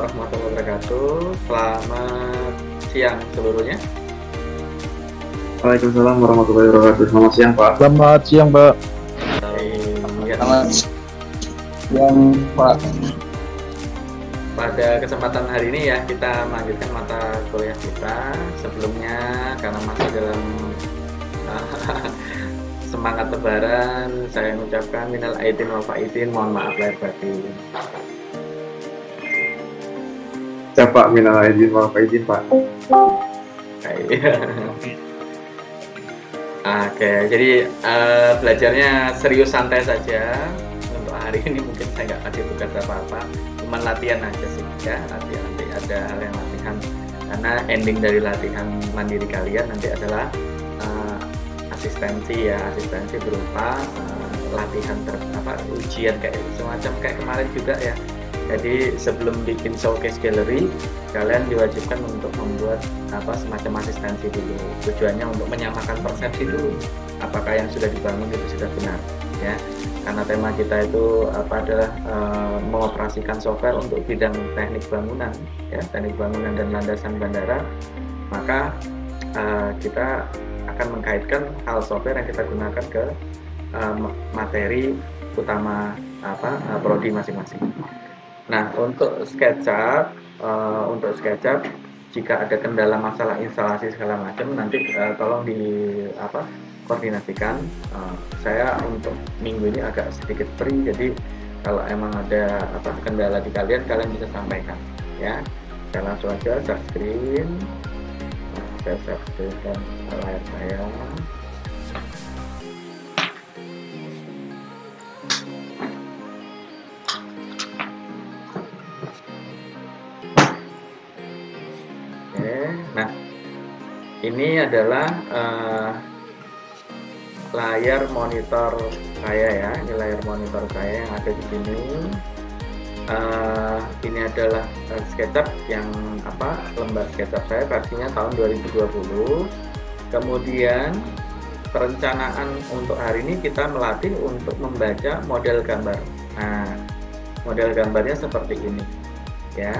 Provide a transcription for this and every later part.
warahmatullahi wabarakatuh. Selamat siang seluruhnya. Waalaikumsalam warahmatullahi wabarakatuh. Selamat siang, Pak. Selamat siang, Pak. Selamat siang, Pak. Pada kesempatan hari ini ya, kita melanjutkan mata kuliah kita. Sebelumnya, karena masih dalam semangat lebaran, saya mengucapkan minal aidin wal faizin, mohon maaf lahir batin. Siapa minal aidin wal faizin, Pak? Oke, jadi belajarnya serius santai saja. Untuk hari ini mungkin saya nggak kasih tugas apa-apa, cuma latihan aja sih ya, latihan. Nanti ada hal yang latihan, karena ending dari latihan mandiri kalian nanti adalah asistensi ya, asistensi berupa latihan ujian kayak semacam kayak kemarin juga ya. Jadi sebelum bikin showcase gallery, kalian diwajibkan untuk membuat semacam asistensi dulu. Tujuannya untuk menyamakan persepsi dulu, apakah yang sudah dibangun itu sudah benar ya. Karena tema kita itu adalah mengoperasikan software untuk bidang teknik bangunan ya, teknik bangunan dan landasan bandara. Maka kita akan mengkaitkan hal software yang kita gunakan ke materi utama prodi masing-masing. Nah, untuk SketchUp, jika ada kendala masalah instalasi segala macam, nanti tolong koordinasikan. Saya untuk minggu ini agak sedikit free, jadi kalau emang ada kendala di kalian bisa sampaikan ya. Saya langsung aja share screen. Saya share screen layar saya. Nah, ini adalah layar monitor saya ya. Ini layar monitor saya yang ada di sini. Ini adalah SketchUp yang lembar SketchUp saya versinya tahun 2020. Kemudian perencanaan untuk hari ini kita melatih untuk membaca model gambar. Nah, model gambarnya seperti ini ya.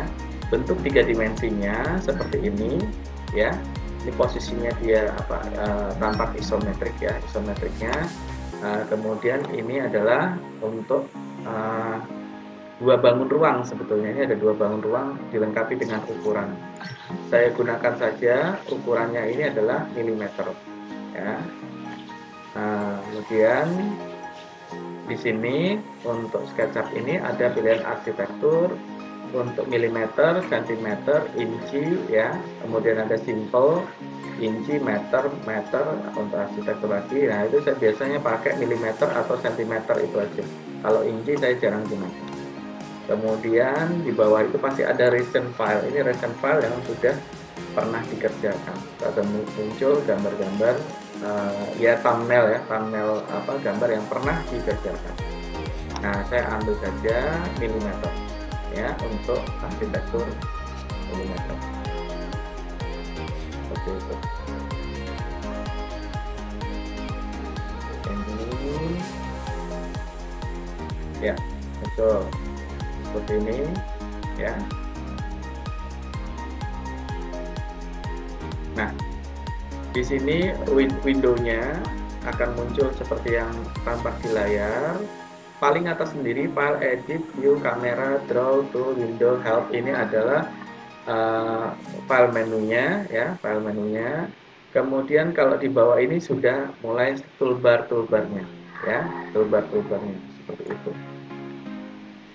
Bentuk 3 dimensinya seperti ini ya. Ini posisinya dia tampak isometrik ya, isometriknya. Kemudian ini adalah untuk 2 bangun ruang. Sebetulnya ini ada 2 bangun ruang dilengkapi dengan ukuran. Saya gunakan saja ukurannya ini adalah milimeter ya. Kemudian di sini untuk SketchUp ini ada pilihan arsitektur. Untuk milimeter, sentimeter, inci ya, kemudian ada simple, inci, meter untuk arsitektur lagi. Nah, itu saya biasanya pakai milimeter atau sentimeter itu aja. Kalau inci saya jarang gunakan. Kemudian di bawah itu pasti ada recent file. Ini recent file yang sudah pernah dikerjakan. Ada muncul gambar-gambar ya, thumbnail gambar yang pernah dikerjakan. Nah, saya ambil saja milimeter ya untuk arsitektur milimeter seperti itu. Ini ya betul seperti ini ya. Nah, di sini windownya akan muncul seperti yang tampak di layar. Paling atas sendiri file, edit, view, kamera, draw, tool, window, help. Ini adalah file menunya ya, file menunya. Kemudian kalau di bawah ini sudah mulai toolbarnya ya, toolbarnya seperti itu.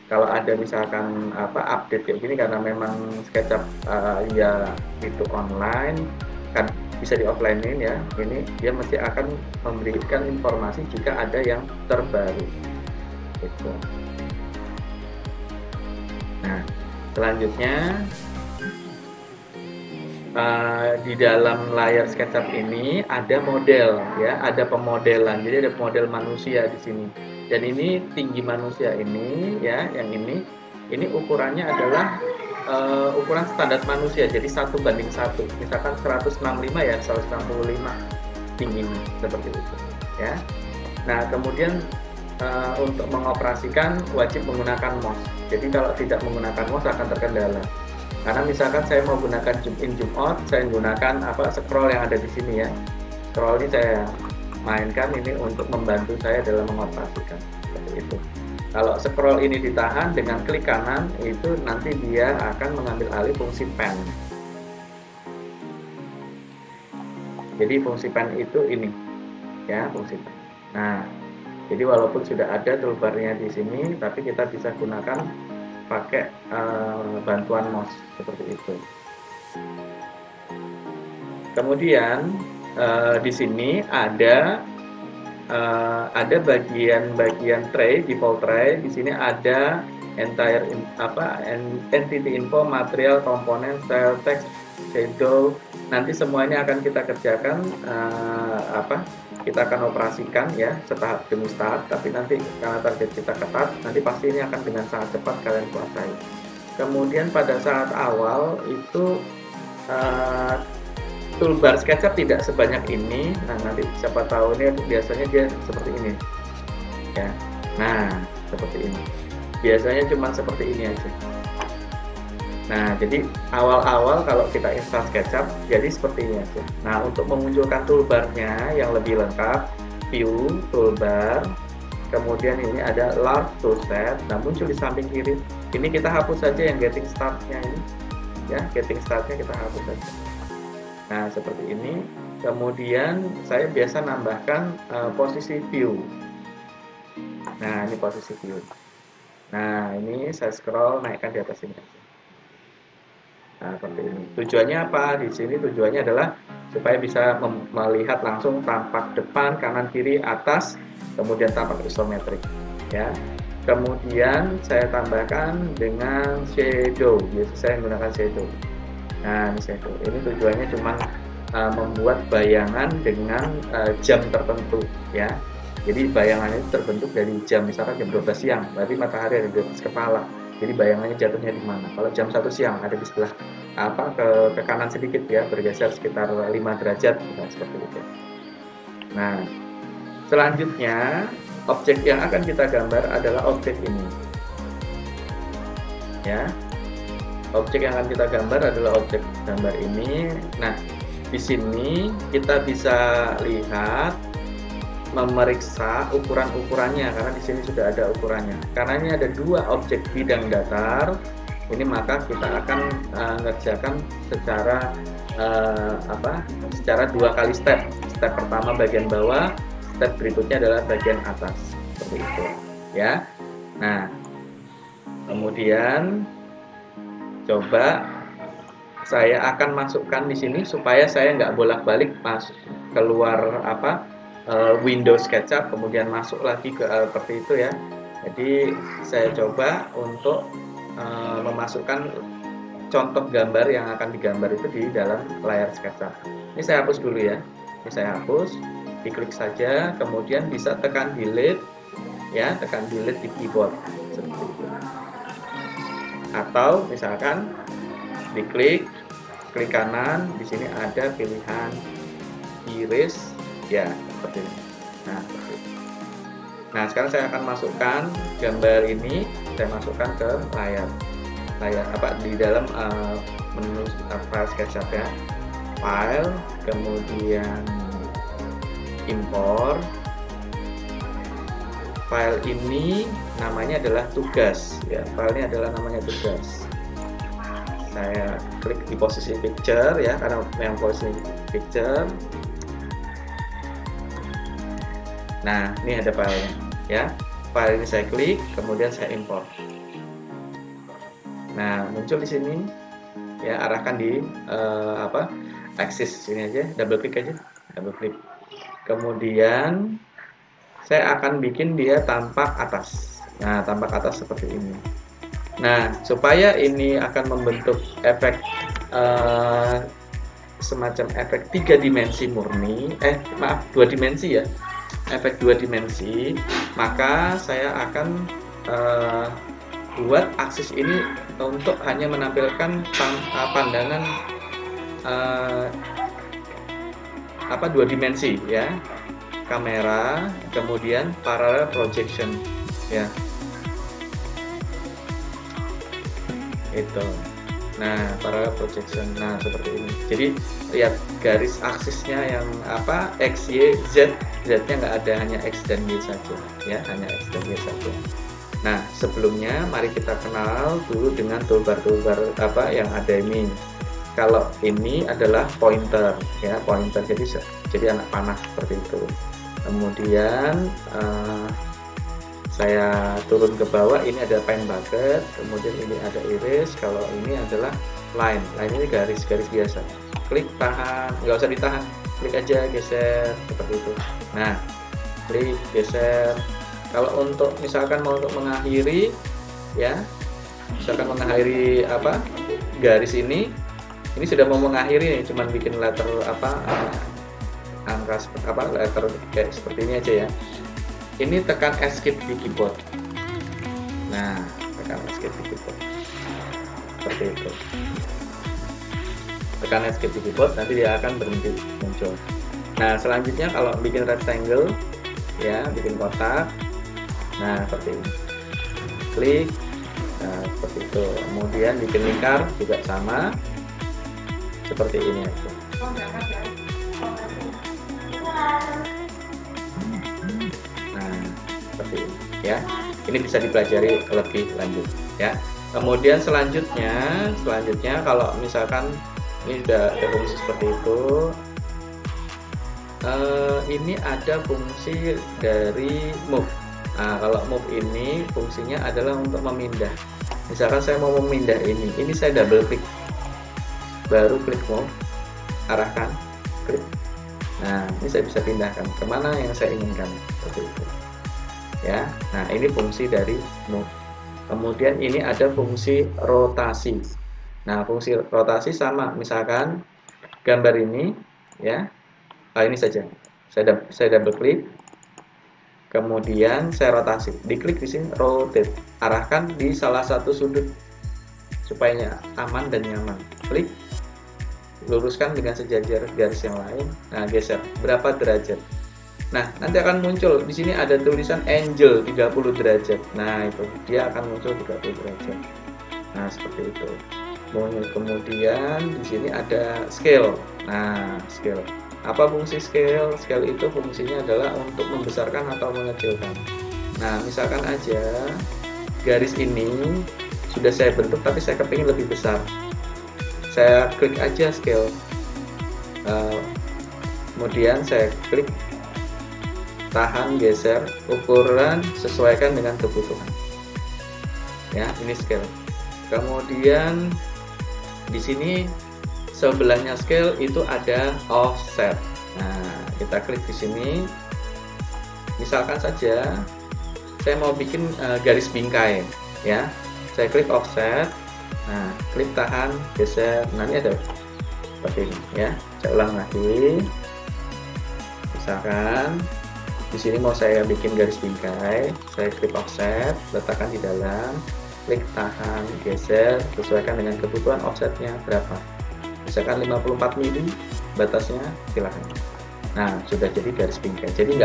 Kalau ada misalkan update kayak gini, karena memang SketchUp ya itu online kan, bisa di offline-in ya. Ini dia mesti akan memberikan informasi jika ada yang terbaru. Gitu. Nah, selanjutnya di dalam layar SketchUp ini ada model ya, ada pemodelan. Jadi ada model manusia di sini. Dan ini tinggi manusia ini ya, yang ini ukurannya adalah ukuran standar manusia. Jadi 1:1. Misalkan 165 ya, 165 tingginya seperti itu ya. Nah, kemudian untuk mengoperasikan wajib menggunakan mouse. Jadi kalau tidak menggunakan mouse akan terkendala. Karena misalkan saya mau gunakan zoom in zoom out, saya gunakan scroll yang ada di sini ya. Scroll ini saya mainkan ini untuk membantu saya dalam mengoperasikan seperti itu. Kalau scroll ini ditahan dengan klik kanan, itu nanti dia akan mengambil alih fungsi pen. Jadi fungsi pen itu ini ya, fungsi pen. Nah, jadi walaupun sudah ada toolbarnya di sini, tapi kita bisa gunakan pakai bantuan mouse seperti itu. Kemudian di sini ada bagian tray, default tray. Di sini ada entire entity info, material, komponen, style, text, shadow. Nanti semuanya akan kita kerjakan kita akan operasikan ya setahap demi tahap, tapi nanti karena target kita ketat, nanti pasti ini akan dengan sangat cepat kalian kuasai. Kemudian pada saat awal itu toolbar SketchUp tidak sebanyak ini. Nah, nanti siapa tahu ini biasanya dia seperti ini ya. Nah, seperti ini biasanya cuma seperti ini aja. Nah, jadi awal-awal kalau kita install SketchUp jadi seperti ini aja. Nah, untuk memunculkan toolbarnya yang lebih lengkap, view, toolbar, kemudian ini ada large toolset. Nah, muncul di samping kiri. Ini kita hapus saja yang getting start-nya ini. Ya, getting start-nya kita hapus saja. Nah, seperti ini. Kemudian saya biasa nambahkan posisi view. Nah, ini posisi view. Nah, ini saya scroll naikkan di atas ini aja. Nah, seperti ini. Tujuannya apa? Di sini tujuannya adalah supaya bisa melihat langsung tampak depan, kanan, kiri, atas, kemudian tampak isometrik. Ya. Kemudian saya tambahkan dengan shadow. Biasanya saya menggunakan shadow. Nah, ini shadow. Ini tujuannya cuma membuat bayangan dengan jam tertentu, ya. Jadi bayangan itu terbentuk dari jam, misalkan jam 12 siang, berarti matahari ada di atas kepala. Jadi bayangannya jatuhnya di mana? Kalau jam 1 siang ada di sebelah ke kanan sedikit ya, bergeser sekitar 5 derajat, nah, seperti itu. Nah, selanjutnya objek yang akan kita gambar adalah objek ini. Ya. Objek yang akan kita gambar adalah objek gambar ini. Nah, di sini kita bisa lihat memeriksa ukuran-ukurannya karena di sini sudah ada ukurannya. Karena ini ada dua objek bidang datar, ini maka kita akan ngerjakan secara secara 2 kali step. Step pertama bagian bawah, step berikutnya adalah bagian atas, seperti itu, ya. Nah, kemudian coba saya akan masukkan di sini supaya saya nggak bolak-balik masuk keluar Windows SketchUp kemudian masuk lagi ke seperti itu ya. Jadi saya coba untuk memasukkan contoh gambar yang akan digambar itu di dalam layar SketchUp. Ini saya hapus dulu ya. Ini saya hapus, diklik saja, kemudian bisa tekan delete ya, tekan delete di keyboard seperti itu. Atau misalkan diklik, klik kanan, di sini ada pilihan erase ya, seperti ini. Nah, seperti ini. Nah, sekarang saya akan masukkan gambar ini, saya masukkan ke layar di dalam menu file SketchUp ya. File, kemudian import. File ini namanya adalah tugas ya. Filenya adalah namanya tugas. Saya klik di posisi picture ya, karena yang posisi picture. Nah, ini ada filenya ya. File ini saya klik, kemudian saya import. Nah, muncul di sini ya, arahkan di axis sini aja, double klik aja, double klik. Kemudian saya akan bikin dia tampak atas. Nah, tampak atas seperti ini. Nah, supaya ini akan membentuk efek semacam efek 3 dimensi murni, 2 dimensi ya, efek 2 dimensi, maka saya akan buat aksis ini untuk hanya menampilkan pandangan 2 dimensi ya. kamera, kemudian parallel projection, ya. Itu. Nah, parallel projection. Nah, seperti ini. Jadi lihat garis aksisnya yang apa? X, Y, Z. Z-nya nggak ada, hanya X dan Y saja, ya, hanya X dan Y saja. Nah, sebelumnya mari kita kenal dulu dengan toolbar-toolbar apa yang ada ini. Kalau ini adalah pointer, ya, pointer. Jadi anak panah seperti itu. Kemudian saya turun ke bawah, ini ada pen bucket, kemudian ini ada iris. Kalau ini adalah line ini garis-garis biasa. Klik, tahan, nggak usah ditahan, klik aja, geser seperti itu. Nah, klik, geser. Kalau untuk misalkan mau untuk mengakhiri, ya, misalkan mengakhiri apa garis ini sudah mau mengakhiri nih, cuman bikin letter apa angka apa letter kayak seperti ini aja ya. Ini tekan escape di keyboard. Nah, tekan escape di keyboard seperti itu. Tekan escape di keyboard, nanti dia akan berhenti muncul. Nah, selanjutnya kalau bikin rectangle, ya, bikin kotak. Nah, seperti ini. Klik. Nah, seperti itu. Kemudian bikin lingkar juga sama. Seperti ini aja. Nah, seperti ini, ya. Ini bisa dipelajari lebih lanjut, ya. Kemudian selanjutnya kalau misalkan ini sudah ada fungsi seperti itu, ini ada fungsi dari move. Nah, kalau move ini fungsinya adalah untuk memindah. Misalkan saya mau memindah ini saya double klik, baru klik move, arahkan, klik. Nah, ini saya bisa pindahkan kemana yang saya inginkan, seperti itu, ya. Nah, ini fungsi dari move. Kemudian ini ada fungsi rotasi. Nah, fungsi rotasi sama, misalkan gambar ini, ya. Ini saja, saya double klik. Kemudian saya rotasi, diklik di sini, rotate, arahkan di salah satu sudut supaya aman dan nyaman. Klik, luruskan dengan sejajar garis yang lain. Nah, geser berapa derajat. Nah, nanti akan muncul di sini ada tulisan angle 30 derajat. Nah, itu dia akan muncul 30 derajat. Nah, seperti itu. Kemudian di sini ada scale. Nah, scale. Apa fungsi scale? Scale itu fungsinya adalah untuk membesarkan atau mengecilkan. Nah, misalkan aja garis ini sudah saya bentuk tapi saya kepingin lebih besar. Saya klik aja scale. Kemudian saya klik, tahan, geser, ukuran sesuaikan dengan kebutuhan. Ya, ini scale. Kemudian di sini sebelahnya scale itu ada offset. Nah, kita klik di sini. Misalkan saja saya mau bikin garis bingkai, ya. Saya klik offset. Nah, klik, tahan, geser. Nah, ini ada seperti ini, ya. Saya ulang lagi. Misalkan di sini mau saya bikin garis bingkai, saya klik offset, letakkan di dalam, klik, tahan, geser, sesuaikan dengan kebutuhan offsetnya berapa. Misalkan 54 mili batasnya, silahkan. Nah, sudah jadi garis bingkai. Jadi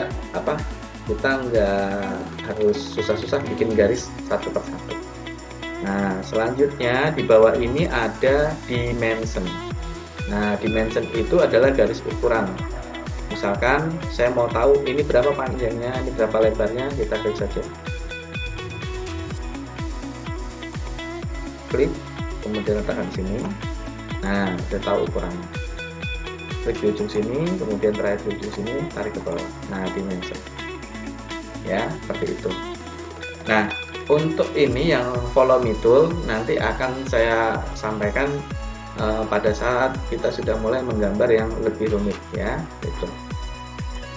kita nggak harus susah-susah bikin garis satu per satu. Nah, selanjutnya di bawah ini ada dimension. Nah, dimension itu adalah garis ukuran. Misalkan saya mau tahu ini berapa panjangnya, ini berapa lebarnya, kita klik saja. Klik, kemudian letakkan di sini. Nah, sudah tahu ukurannya. Klik di ujung sini, kemudian terakhir di ujung sini, tarik ke bawah. Nah, dimension. Ya, seperti itu. Nah, untuk ini yang follow me tool nanti akan saya sampaikan pada saat kita sudah mulai menggambar yang lebih rumit, ya. Itu.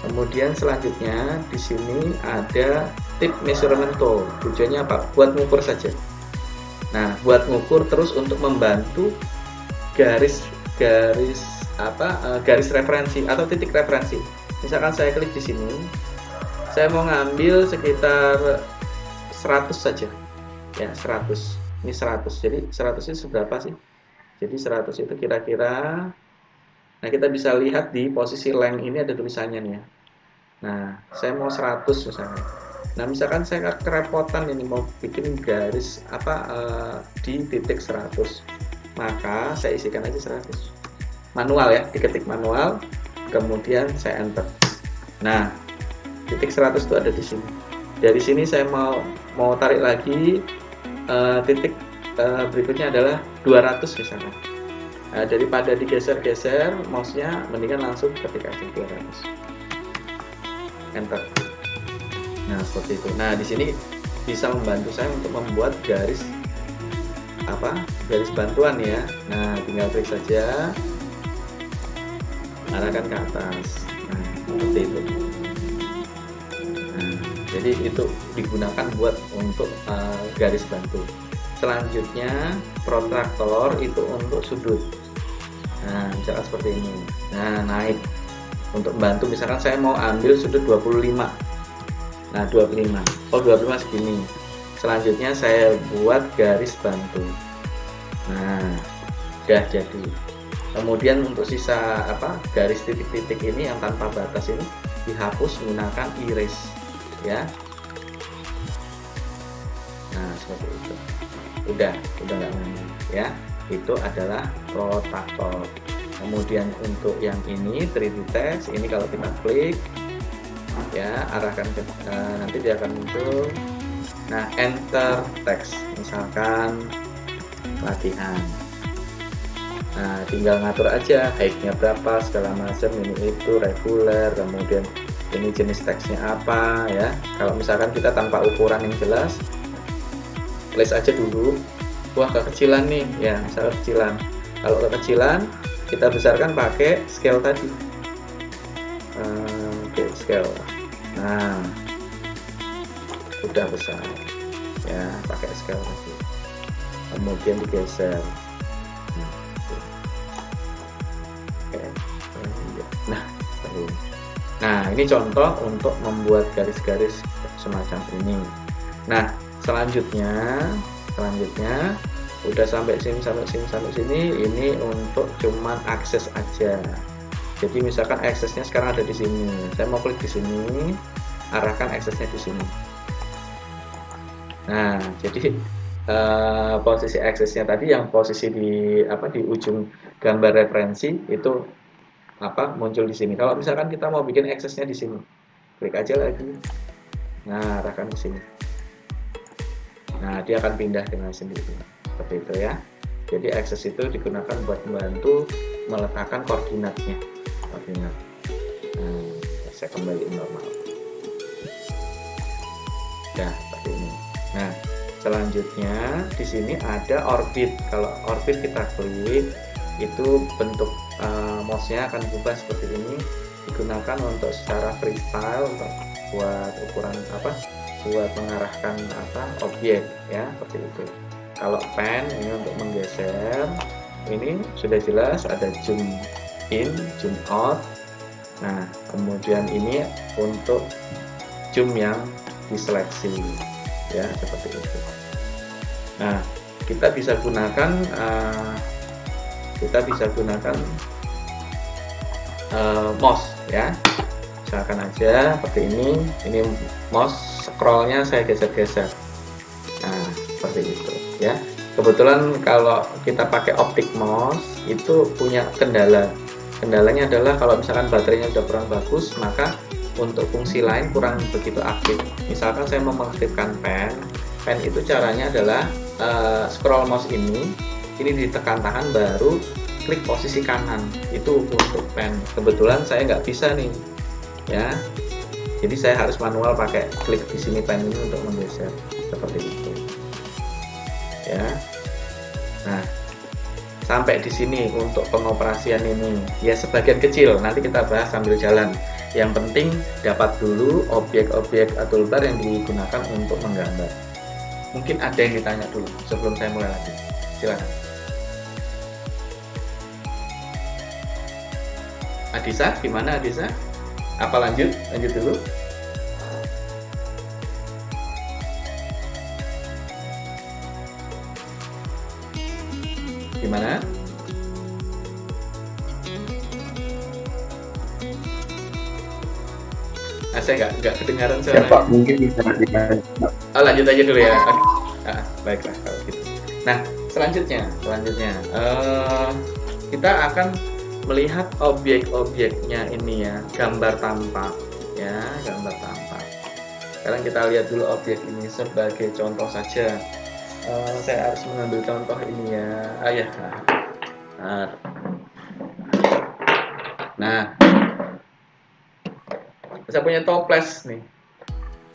Kemudian selanjutnya di sini ada tip measurement tool. Tujuannya apa? Buat ngukur saja. Nah, buat ngukur terus untuk membantu garis referensi atau titik referensi. Misalkan saya klik di sini, saya mau ngambil sekitar 100 saja, ya, 100. Ini 100. Jadi 100 itu seberapa sih? Jadi 100 itu kira-kira, nah, kita bisa lihat di posisi length ini ada tulisannya nih, ya. Nah, saya mau 100 misalkan. Nah, misalkan saya kerepotan ini mau bikin garis di titik 100. Maka saya isikan aja 100. Manual ya, diketik manual, kemudian saya enter. Nah, titik 100 itu ada di sini. Dari sini saya mau tarik lagi titik berikutnya adalah 200 misalkan. Nah, daripada digeser-geser mouse-nya, mendingan langsung ketik aja 200. Enter. Nah, seperti itu. Nah, di sini bisa membantu saya untuk membuat garis bantuan ya. Nah, tinggal klik saja, arahkan ke atas. Nah, seperti itu. Nah, jadi itu digunakan untuk garis bantu. Selanjutnya protraktor itu untuk sudut. Nah, misalkan seperti ini. Nah, naik untuk bantu, misalkan saya mau ambil sudut 25. Nah, 25. Oh, 25 segini. Selanjutnya saya buat garis bantu. Nah, udah jadi. Kemudian untuk sisa garis titik-titik ini yang tanpa batas ini dihapus menggunakan erase ya. Nah, seperti itu. Udah nggak manual ya. Itu adalah protraktor. Kemudian untuk yang ini 3D text, ini kalau kita klik ya, arahkan ke nanti dia akan muncul. Nah, enter text misalkan latihan. Nah, tinggal ngatur aja height-nya berapa, segala macam, ini itu reguler, kemudian ini jenis teksnya apa ya. Kalau misalkan kita tanpa ukuran yang jelas, place aja dulu. Wah, kekecilan nih ya, misalnya kekecilan. Kalau kekecilan kita besarkan pakai scale tadi. Oke, scale. Nah, udah besar ya, pakai scale tadi. Kemudian digeser. Nah, ini contoh untuk membuat garis-garis semacam ini. Nah, selanjutnya udah sampai sini, ini untuk cuman akses aja. Jadi misalkan aksesnya sekarang ada di sini, saya mau klik di sini, arahkan aksesnya di sini. Nah, jadi posisi aksesnya tadi yang posisi di ujung gambar referensi itu muncul di sini. Kalau misalkan kita mau bikin aksesnya di sini, klik aja lagi. Nah, arahkan ke sini. Nah, dia akan pindah dengan sendiri. Seperti itu ya. Jadi akses itu digunakan buat membantu meletakkan koordinatnya. Nah, saya kembali normal. Nah, seperti ini. Nah, selanjutnya di sini ada orbit. Kalau orbit kita klik, itu bentuk mouse-nya akan berubah seperti ini, digunakan untuk secara freestyle untuk buat ukuran buat mengarahkan objek ya, seperti itu. Kalau pen ini untuk menggeser, ini sudah jelas ada zoom in, zoom out. Nah, kemudian ini untuk zoom yang diseleksi ya, seperti itu. Nah, kita bisa gunakan mouse ya, misalkan aja seperti ini mouse scrollnya saya geser-geser. Nah, seperti itu ya. Kebetulan kalau kita pakai optic mouse itu punya kendalanya adalah kalau misalkan baterainya udah kurang bagus, maka untuk fungsi lain kurang begitu aktif. Misalkan saya mau mengaktifkan pen itu caranya adalah scroll mouse ini ditekan tahan, baru klik posisi kanan, itu untuk pen. Kebetulan saya nggak bisa nih ya, jadi saya harus manual pakai klik di sini pen ini untuk menggeser seperti itu ya. Nah, sampai di sini untuk pengoperasian ini ya, sebagian kecil nanti kita bahas sambil jalan. Yang penting dapat dulu objek-objek toolbar yang digunakan untuk menggambar. Mungkin ada yang ditanya dulu sebelum saya mulai lagi, silakan. Adisa, gimana Adisa? Apa lanjut dulu? Gimana? Nah, saya nggak kedengaran Ya suaranya. Pak, mungkin bisa dilanjut. Lanjut aja dulu ya. Oke. Baiklah kalau gitu. Nah, selanjutnya kita akan melihat objek-objeknya ini ya, gambar tampak ya, gambar tampak. Sekarang kita lihat dulu objek ini sebagai contoh saja. Saya harus mengambil contoh ini ya. Ya. Nah, saya punya toples nih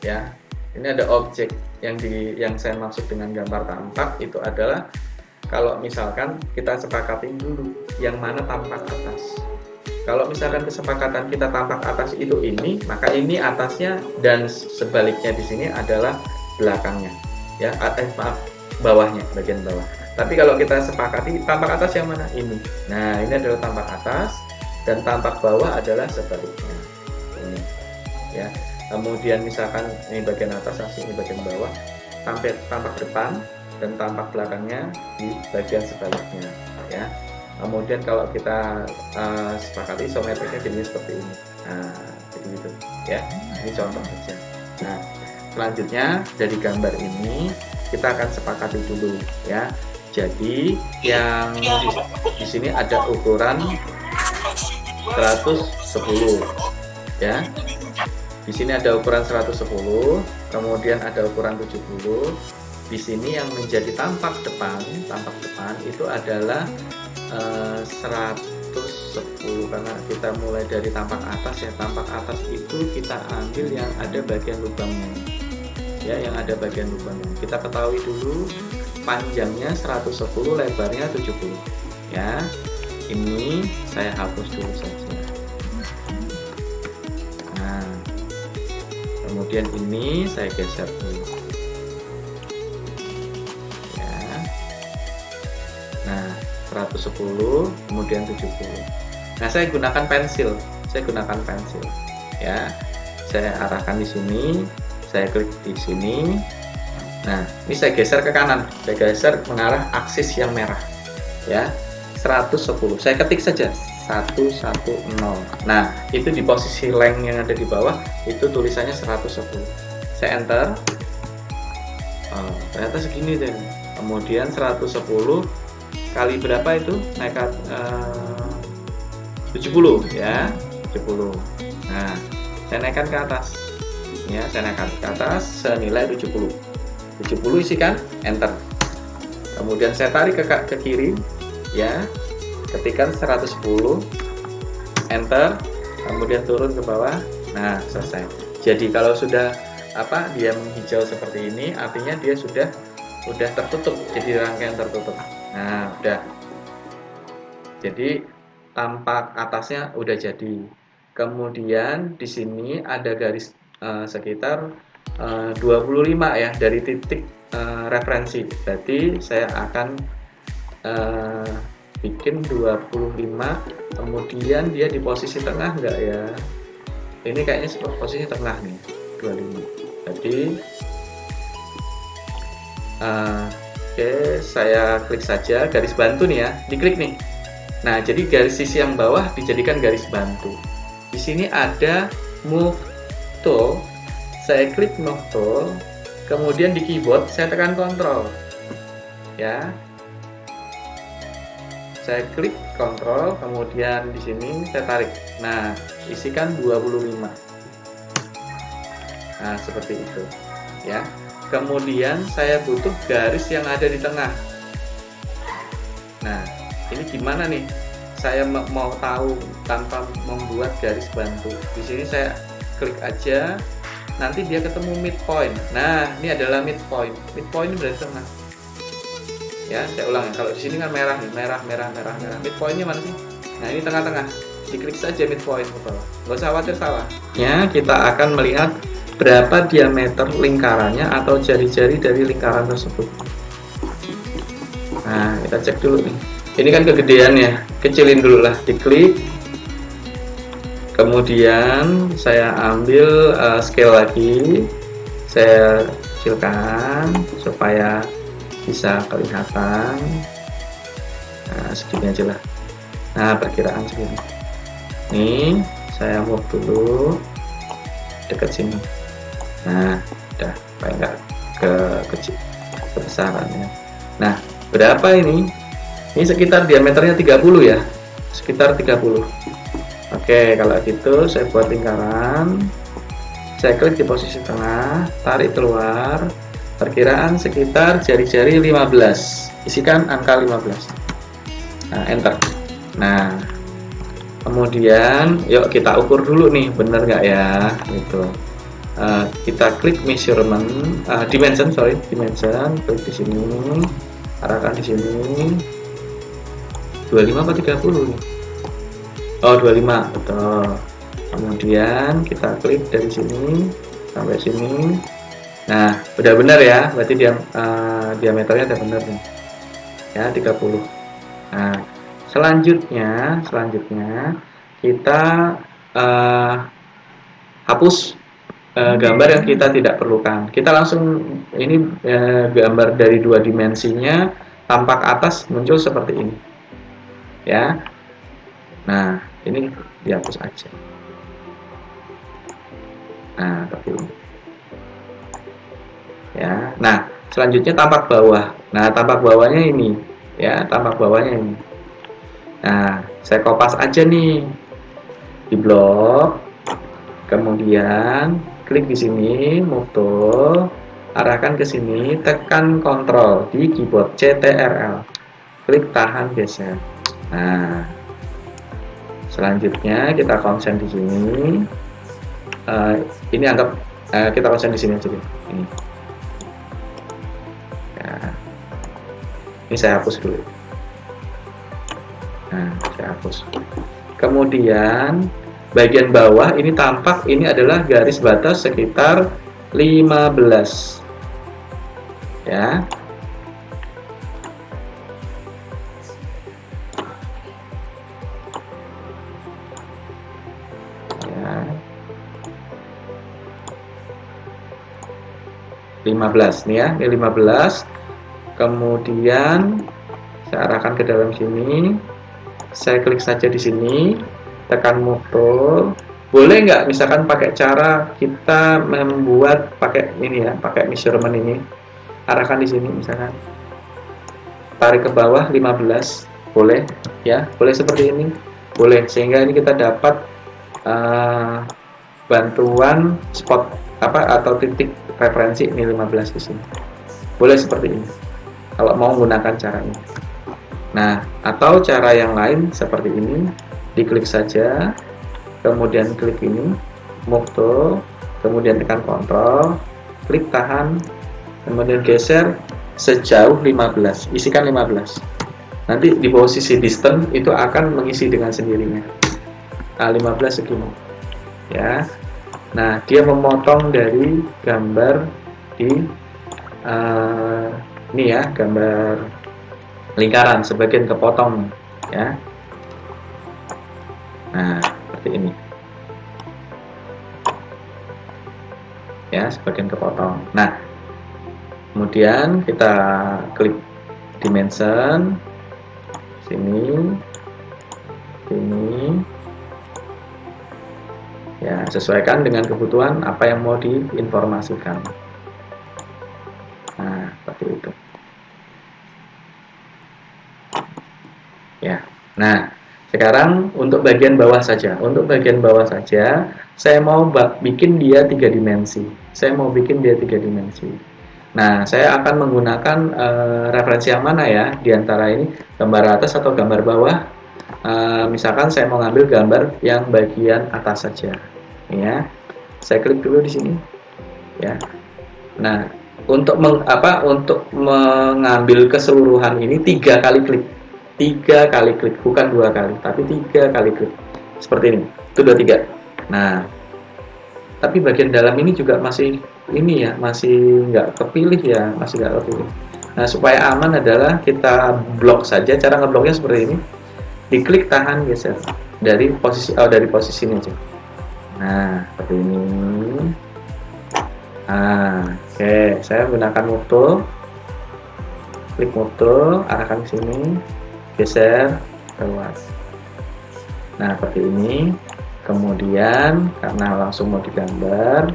ya. Ini ada objek yang saya maksud dengan gambar tampak itu adalah kalau misalkan kita sepakatin dulu yang mana tampak atas. Kalau misalkan kesepakatan kita tampak atas itu ini, maka ini atasnya dan sebaliknya di sini adalah belakangnya ya, maaf, bawahnya, bagian bawah. Tapi kalau kita sepakati tampak atas yang mana? Ini. Nah, ini adalah tampak atas dan tampak bawah adalah sebaliknya. Ini ya. Kemudian misalkan ini bagian atas, ini bagian bawah, tampak depan dan tampak belakangnya di bagian sebaliknya ya. Kemudian kalau kita sepakati isometriknya jadi seperti ini. Nah, jadi gitu ya. Ini contoh saja. Nah, selanjutnya dari gambar ini kita akan sepakati dulu ya. Jadi yang di sini ada ukuran 110 ya. Di sini ada ukuran 110, kemudian ada ukuran 70. Di sini yang menjadi tampak depan itu adalah 110 karena kita mulai dari tampak atas ya. Tampak atas itu kita ambil yang ada bagian lubangnya. Ya, yang ada bagian lubangnya. Kita ketahui dulu panjangnya 110, lebarnya 70. Ya. Ini saya hapus dulu saja. Nah, kemudian ini saya geser dulu ya. Nah, 110 kemudian 70. Nah, saya gunakan pensil ya. Saya arahkan di sini, saya klik di sini. Nah, ini saya geser ke kanan, saya geser mengarah aksis yang merah ya. 110 saya ketik saja 110. Nah, itu di posisi length yang ada di bawah itu tulisannya 110. Saya enter. Ternyata segini deh. Kemudian 110 kali berapa itu? Naik 70 ya, 70. Nah, saya naikkan ke atas. Ya, saya naikkan ke atas senilai 70. 70 isikan, enter. Kemudian saya tarik ke kiri ya. Ketikkan 110, enter, kemudian turun ke bawah. Nah, selesai. Jadi kalau sudah dia menghijau seperti ini, artinya dia sudah tertutup, jadi rangkaian tertutup. Nah, udah. Jadi tampak atasnya udah jadi. Kemudian di sini ada garis sekitar 25 ya dari titik referensi. Berarti saya akan bikin 25, kemudian dia di posisi tengah enggak ya? Ini kayaknya posisi tengah nih, 25. Jadi oke, saya klik saja garis bantu nih ya, diklik nih. Nah, jadi garis sisi yang bawah dijadikan garis bantu. Di sini ada move tool, saya klik move tool, kemudian di keyboard saya tekan Ctrl ya. Saya klik Ctrl, kemudian di sini saya tarik. Nah, isikan 25. Nah, seperti itu ya. Kemudian saya butuh garis yang ada di tengah. Nah, ini gimana nih? Saya mau tahu tanpa membuat garis bantu. Di sini saya klik aja, nanti dia ketemu midpoint. Nah, ini adalah midpoint. Midpoint ini berarti tengah. Ya, saya ulang ya. Kalau di sini kan merah nih, merah. Midpointnya mana sih? Nah, ini tengah-tengah. Diklik saja midpoint ke bawah. Nggak usah khawatir salah. Ya, kita akan melihat berapa diameter lingkarannya atau jari-jari dari lingkaran tersebut. Nah, kita cek dulu nih. Ini kan kegedeannya, kecilin dulu lah. Diklik. Kemudian saya ambil scale lagi. Saya kecilkan supaya bisa kelihatan. Nah, segini aja lah. Nah, perkiraan segini. Nih, saya move dulu. dekat sini. Nah, udah kayak nggak ke kecil kebesaran ya. Nah, berapa ini? Ini sekitar diameternya 30 ya, sekitar 30. Oke, kalau gitu saya buat lingkaran, saya klik di posisi tengah, tarik keluar, perkiraan sekitar jari-jari 15, isikan angka 15. Nah, enter. Nah, kemudian yuk kita ukur dulu nih, bener nggak ya, gitu. Kita klik measurement, dimension, klik di sini, arahkan di sini. 25 atau 30 nih? Oh, 25, betul. Kemudian kita klik dari sini sampai sini. Nah, udah benar ya, berarti diameternya udah benar nih. Ya, 30. Nah, selanjutnya kita hapus gambar yang kita tidak perlukan. Kita langsung ini gambar dari 2 dimensinya, tampak atas muncul seperti ini. Ya. Nah, ini dihapus aja. Nah, seperti ini. Ya. Nah, selanjutnya tampak bawah. Nah, tampak bawahnya ini. Ya, tampak bawahnya ini. Nah, saya kopas aja nih di blok. Kemudian klik di sini, move tool, arahkan ke sini, tekan Ctrl di keyboard CTRL. Klik tahan geser. Nah, selanjutnya kita konsen di sini. Ini anggap kita konsen di sini aja deh. Ini. Ya. Ini saya hapus dulu. Nah, saya hapus. Kemudian bagian bawah ini tampak ini adalah garis batas sekitar 15. Ya. Ya. 15 nih ya, ini 15. Kemudian saya arahkan ke dalam sini. Saya klik saja di sini, tekan move tool. Boleh nggak misalkan pakai cara kita membuat pakai ini ya, pakai measurement ini. Arahkan di sini misalkan. Tarik ke bawah 15. Boleh ya, boleh seperti ini. Boleh, sehingga ini kita dapat bantuan spot atau titik referensi ini 15 di sini. Boleh seperti ini. Kalau mau menggunakan cara ini. Nah, atau cara yang lain seperti ini, diklik saja, kemudian klik ini, move tool, kemudian tekan Ctrl, klik tahan, kemudian geser sejauh 15, isikan 15. Nanti di posisi distance itu akan mengisi dengan sendirinya. Nah, 15 segini. Ya. Nah, dia memotong dari gambar di ini ya, gambar lingkaran sebagian kepotong ya. Nah, seperti ini ya, sebagian kepotong. Nah, kemudian kita klik dimension sini ya, sesuaikan dengan kebutuhan apa yang mau diinformasikan. Nah, seperti itu ya. Nah, sekarang untuk bagian bawah saja. Untuk bagian bawah saja, saya mau bikin dia 3 dimensi. Nah, saya akan menggunakan referensi yang mana ya? Di antara ini, gambar atas atau gambar bawah. Misalkan saya mau ngambil gambar yang bagian atas saja. Ya, saya klik dulu di sini. Ya. Nah, untuk mengambil keseluruhan ini 3 kali klik. 3 kali klik, bukan 2 kali, tapi 3 kali klik seperti ini. Itu 2, 3. Nah, tapi bagian dalam ini juga masih ini ya, masih nggak kepilih ya, masih nggak kepilih. Nah, supaya aman adalah kita blok saja. Cara ngebloknya seperti ini, diklik tahan geser dari posisi ini aja. Nah, seperti ini. Nah, oke, saya menggunakan move tool, klik move tool, arahkan ke sini, geser keluar. Nah, seperti ini. Kemudian karena langsung mau digambar,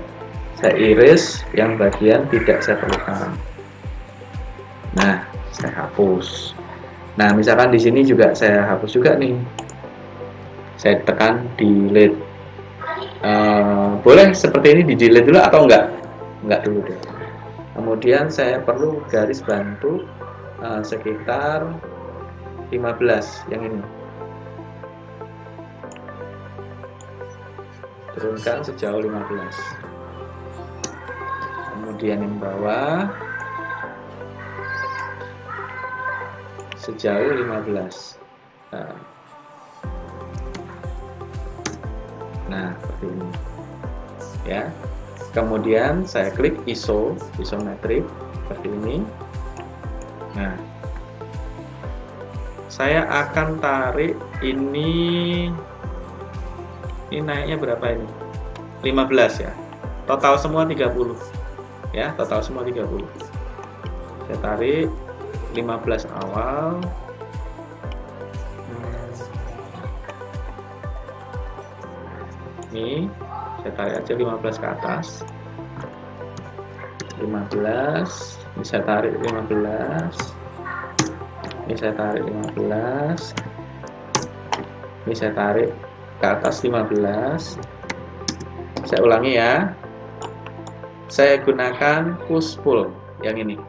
saya iris yang bagian tidak saya perlukan. Nah, saya hapus. Nah, misalkan di sini juga saya hapus juga nih. Saya tekan delete. Boleh seperti ini di delete dulu atau enggak? Enggak dulu deh. Kemudian saya perlu garis bantu sekitar 15 yang ini. Turunkan sejauh 15. Kemudian yang bawah sejauh 15. Nah, seperti ini. Ya. Kemudian saya klik isometrik seperti ini. Nah, saya akan tarik ini naiknya berapa ini? 15 ya. Total semua 30. Ya, total semua 30. Saya tarik 15 awal. Ini saya tarik aja 15 ke atas. 15. Ini saya tarik 15. Ini saya tarik 15. Ini saya tarik ke atas 15. Saya ulangi ya. Saya gunakan push pull yang ini.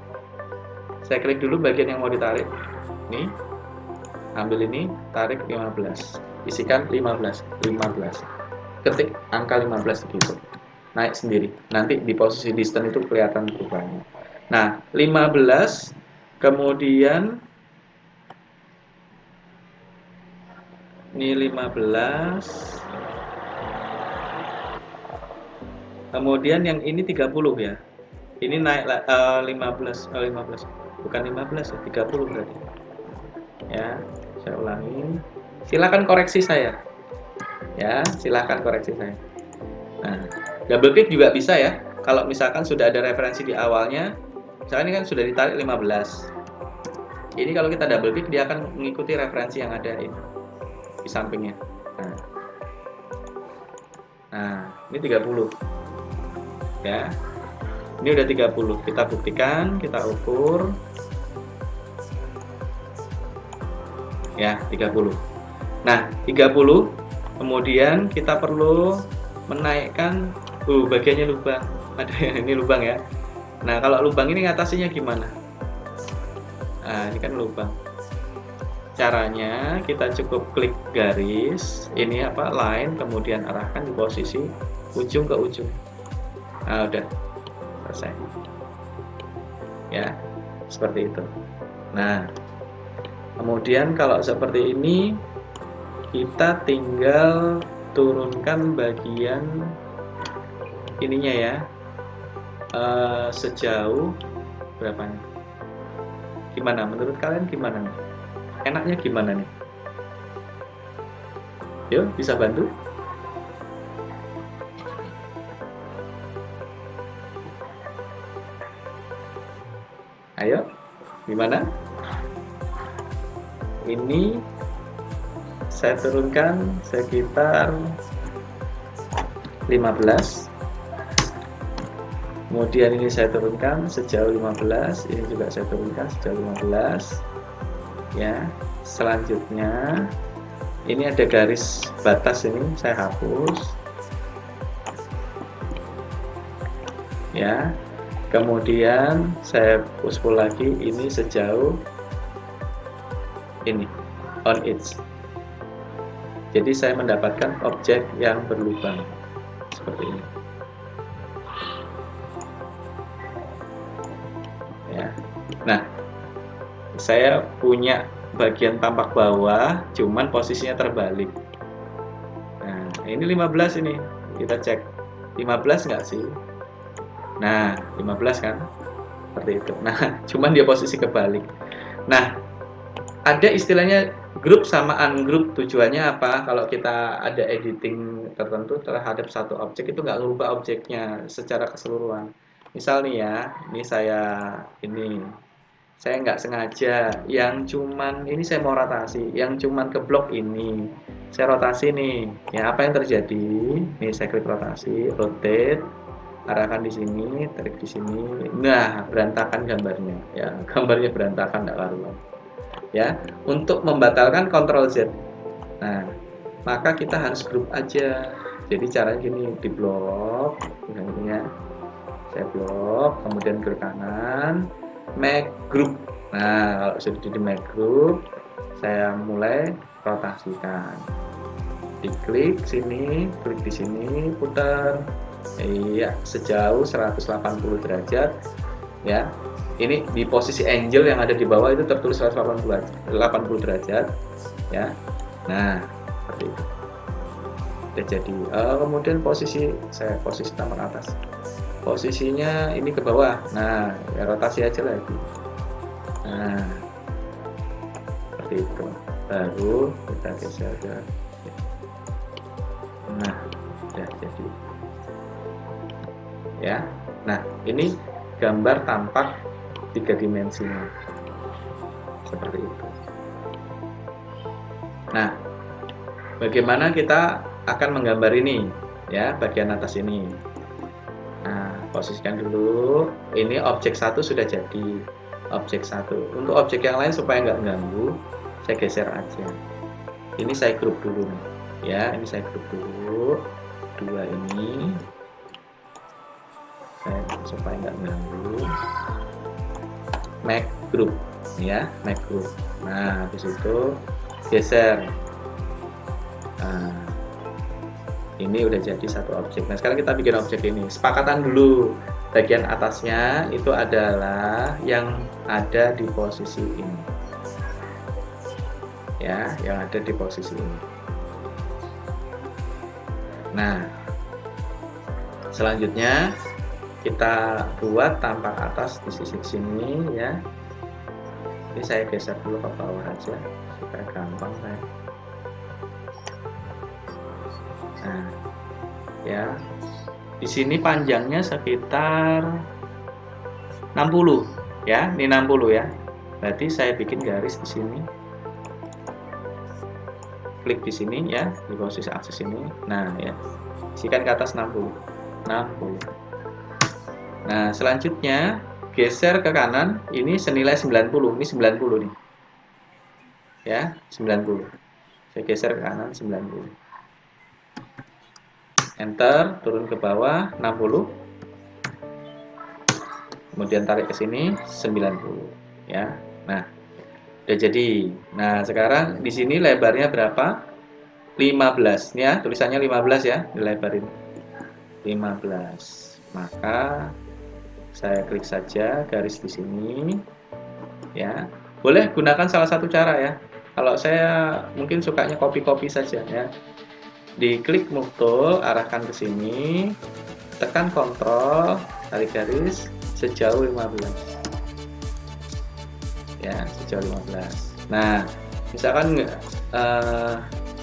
Saya klik dulu bagian yang mau ditarik. Nih. Ambil ini, tarik 15. Isikan 15. Ketik angka 15 gitu. Naik sendiri. Nanti di posisi distance itu kelihatan perubahannya. Nah, 15 kemudian ini 15. Kemudian yang ini 30 ya. Ini naik 15 bukan 15 ya, 30 berarti. Ya, saya ulangi. Silakan koreksi saya. Ya, silakan koreksi saya. Nah, double click juga bisa ya. Kalau misalkan sudah ada referensi di awalnya, misalkan ini kan sudah ditarik 15. Ini kalau kita double click dia akan mengikuti referensi yang ada ini di sampingnya. Nah, ini 30. Ya. Ini udah 30. Kita buktikan, kita ukur. Ya, 30. Nah, 30. Kemudian kita perlu menaikkan bagiannya lubang. Ada yang ini lubang ya. Nah, kalau lubang ini ngatasinya gimana? Nah, ini kan lubang. Caranya kita cukup klik garis, ini apa? Line, kemudian arahkan di posisi ujung ke ujung. Nah, udah selesai. Ya, seperti itu. Nah, kemudian kalau seperti ini kita tinggal turunkan bagian ininya ya, sejauh berapa nih? Gimana menurut kalian, gimana nih? Enaknya gimana nih? Yuk, bisa bantu? Ayo, gimana? Ini saya turunkan sekitar 15. Kemudian ini saya turunkan sejauh 15. Ini juga saya turunkan sejauh 15. Ya, selanjutnya ini ada garis batas, ini saya hapus. Ya. Kemudian saya push pull lagi, ini sejauh ini, on edge. Jadi saya mendapatkan objek yang berlubang seperti ini. Ya. Nah, saya punya bagian tampak bawah, cuman posisinya terbalik. Nah, ini 15 ini, kita cek 15 nggak sih? Nah, 15 kan? Seperti itu. Nah, cuman dia posisi kebalik. Nah, ada istilahnya group sama ungroup. Tujuannya apa? Kalau kita ada editing tertentu terhadap satu objek, itu nggak merubah objeknya secara keseluruhan. Misal nih ya, ini saya nggak sengaja yang cuman ini saya mau rotasi, yang cuman ke blok ini saya rotasi nih, ya apa yang terjadi? Nih saya klik rotasi, rotate, arahkan di sini, tarik di sini. Nah, berantakan gambarnya, ya gambarnya berantakan tidak karuan. Ya, untuk membatalkan Ctrl Z. Nah, maka kita harus group aja. Jadi caranya gini, di blok, ya. Saya blok, kemudian ke kanan, make group. Nah, kalau sudah di make group, saya mulai rotasikan. Diklik sini, klik di sini, putar. Iya, sejauh 180 derajat. Ya. Ini di posisi angel yang ada di bawah itu tertulis 180 derajat. Ya. Nah, seperti itu. Udah jadi. Kemudian saya posisi tampak atas. Posisinya ini ke bawah. Nah, ya rotasi aja lagi. Nah, seperti itu. Baru kita geser ke. Nah, udah jadi. Ya. Nah, ini gambar tampak 3 dimensinya seperti itu. Nah, bagaimana kita akan menggambar ini, ya, bagian atas ini. Nah, posisikan dulu. Ini objek 1 sudah jadi, objek 1. Untuk objek yang lain supaya nggak mengganggu, saya geser aja. Ini saya grup dulu, ya. Ini saya grup dulu. 2 ini, supaya nggak mengganggu. Make group, ya, make group. Nah, habis itu geser. Nah, ini udah jadi satu objek. Nah, sekarang kita bikin objek ini. Sepakatan dulu. Bagian atasnya itu adalah yang ada di posisi ini. Ya, yang ada di posisi ini. Nah, selanjutnya kita buat tampak atas di sisi sini, ya. Ini saya geser dulu ke bawah aja supaya gampang saya. Nah, ya. Di sini panjangnya sekitar 60, ya. Ini 60 ya. Berarti saya bikin garis di sini. Klik di sini, ya, di posisi akses ini. Nah, ya. Isikan ke atas 60. 60. Nah, selanjutnya geser ke kanan, ini senilai 90, ini 90 nih. Ya, 90. Saya geser ke kanan 90. Enter, turun ke bawah 60. Kemudian tarik ke sini 90, ya. Nah, udah jadi. Nah, sekarang di sini lebarnya berapa? 15, ya. Tulisannya 15 ya, dilebarin. 15. Maka saya klik saja garis di sini, ya. Boleh gunakan salah satu cara, ya. Kalau saya mungkin sukanya copy saja, ya. Diklik move tool, arahkan ke sini, tekan Ctrl, tarik garis sejauh 15, ya, sejauh 15. Nah, misalkan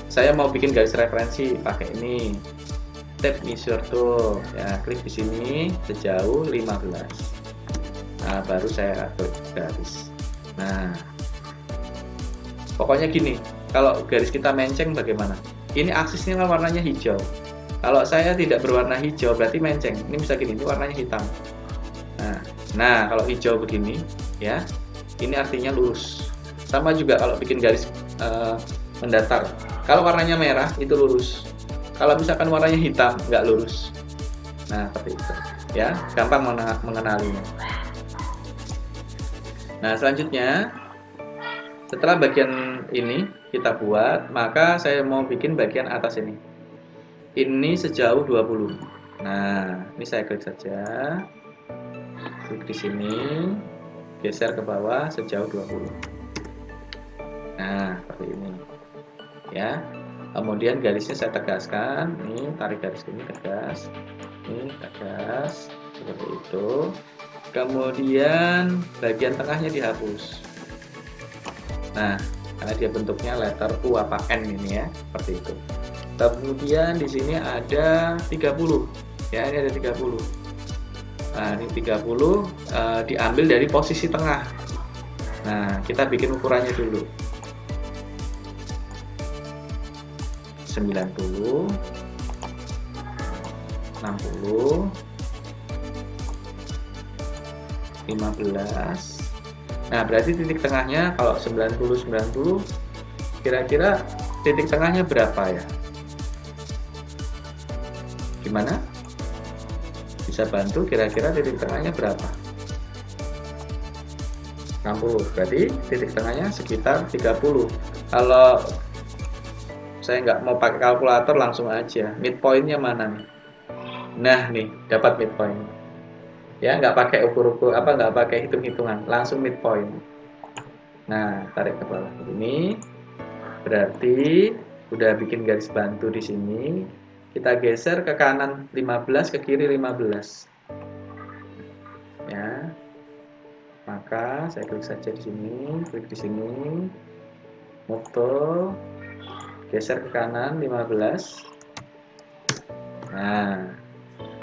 saya mau bikin garis referensi pakai ini. Tab measure tool, ya, klik di sini sejauh 15. Nah, baru saya klik garis. Nah, pokoknya gini, kalau garis kita menceng bagaimana? Ini aksisnya kan warnanya hijau. Kalau saya tidak berwarna hijau berarti menceng. Ini bisa gini, ini warnanya hitam. Nah, kalau hijau begini, ya, ini artinya lurus. Sama juga kalau bikin garis mendatar. Kalau warnanya merah itu lurus. Kalau misalkan warnanya hitam, nggak lurus. Nah, seperti itu. Ya, gampang mengenalinya. Nah, selanjutnya, setelah bagian ini kita buat, maka saya mau bikin bagian atas ini. Ini sejauh 20. Nah, ini saya klik saja. Klik di sini, geser ke bawah sejauh 20. Nah, seperti ini. Ya. Kemudian garisnya saya tegaskan, ini tarik garis ini tegas, ini tegas, seperti itu. Kemudian bagian tengahnya dihapus. Nah, karena dia bentuknya letter U apa N ini, ya, seperti itu. Kemudian di sini ada 30, ya, ini ada 30. Nah, ini 30 diambil dari posisi tengah. Nah, kita bikin ukurannya dulu. 90, 60, 15. Nah, berarti titik tengahnya kalau 90, 90, kira-kira titik tengahnya berapa ya? Gimana? Bisa bantu kira-kira titik tengahnya berapa? 60, berarti titik tengahnya sekitar 30. Kalau saya nggak mau pakai kalkulator, langsung aja midpointnya mana nih? Nah nih, dapat midpoint ya, nggak pakai ukur-ukur apa, nggak pakai hitung-hitungan, langsung midpoint. Nah, tarik ke bawah ini, berarti udah bikin garis bantu di sini. Kita geser ke kanan 15, ke kiri 15 ya. Maka saya klik saja di sini, klik di sini, moto, geser ke kanan 15. Nah,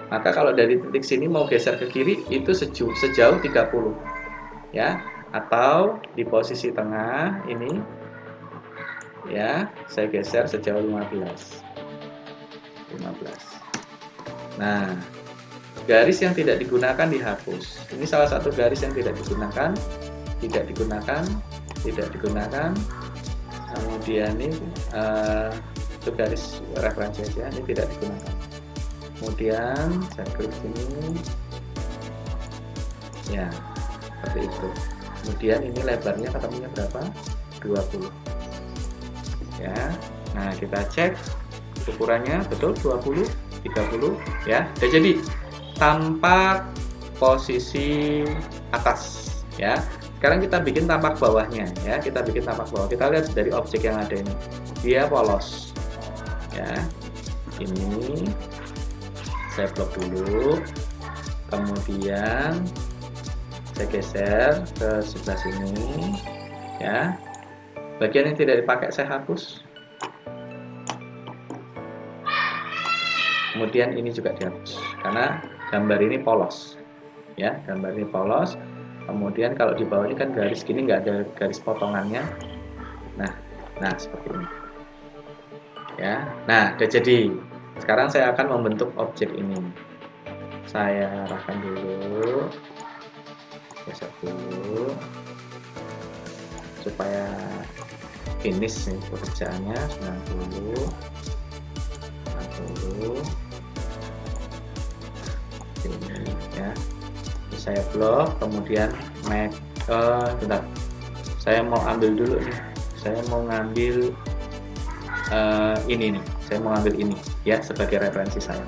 maka kalau dari titik sini mau geser ke kiri itu sejauh 30 ya, atau di posisi tengah ini ya, saya geser sejauh 15. Nah, garis yang tidak digunakan dihapus. Ini salah satu garis yang tidak digunakan. Kemudian ini itu garis referensi aja, ini tidak digunakan. Kemudian saya klik sini, ya seperti itu. Kemudian ini lebarnya ketemunya berapa? 20. Ya, nah kita cek ukurannya betul 20, 30 ya. Udah jadi. Tampak posisi atas ya. Sekarang kita bikin tampak bawahnya ya. Kita bikin tampak bawah. Kita lihat dari objek yang ada ini. Dia polos. Ya. Ini saya blok dulu. Kemudian saya geser ke sebelah sini ya. Bagian yang tidak dipakai saya hapus. Kemudian ini juga dihapus karena gambar ini polos ya, gambar ini polos. Kemudian kalau di bawah ini kan garis gini, nggak ada garis potongannya. Nah seperti ini ya. Nah udah jadi. Sekarang saya akan membentuk objek ini. Saya arahkan dulu, geser dulu supaya finish nih pekerjaannya. 90, 60 ini ya. Saya blok, kemudian make bentar, saya mau ambil dulu nih, saya mau ngambil ini nih, saya mau ambil ini ya sebagai referensi saya.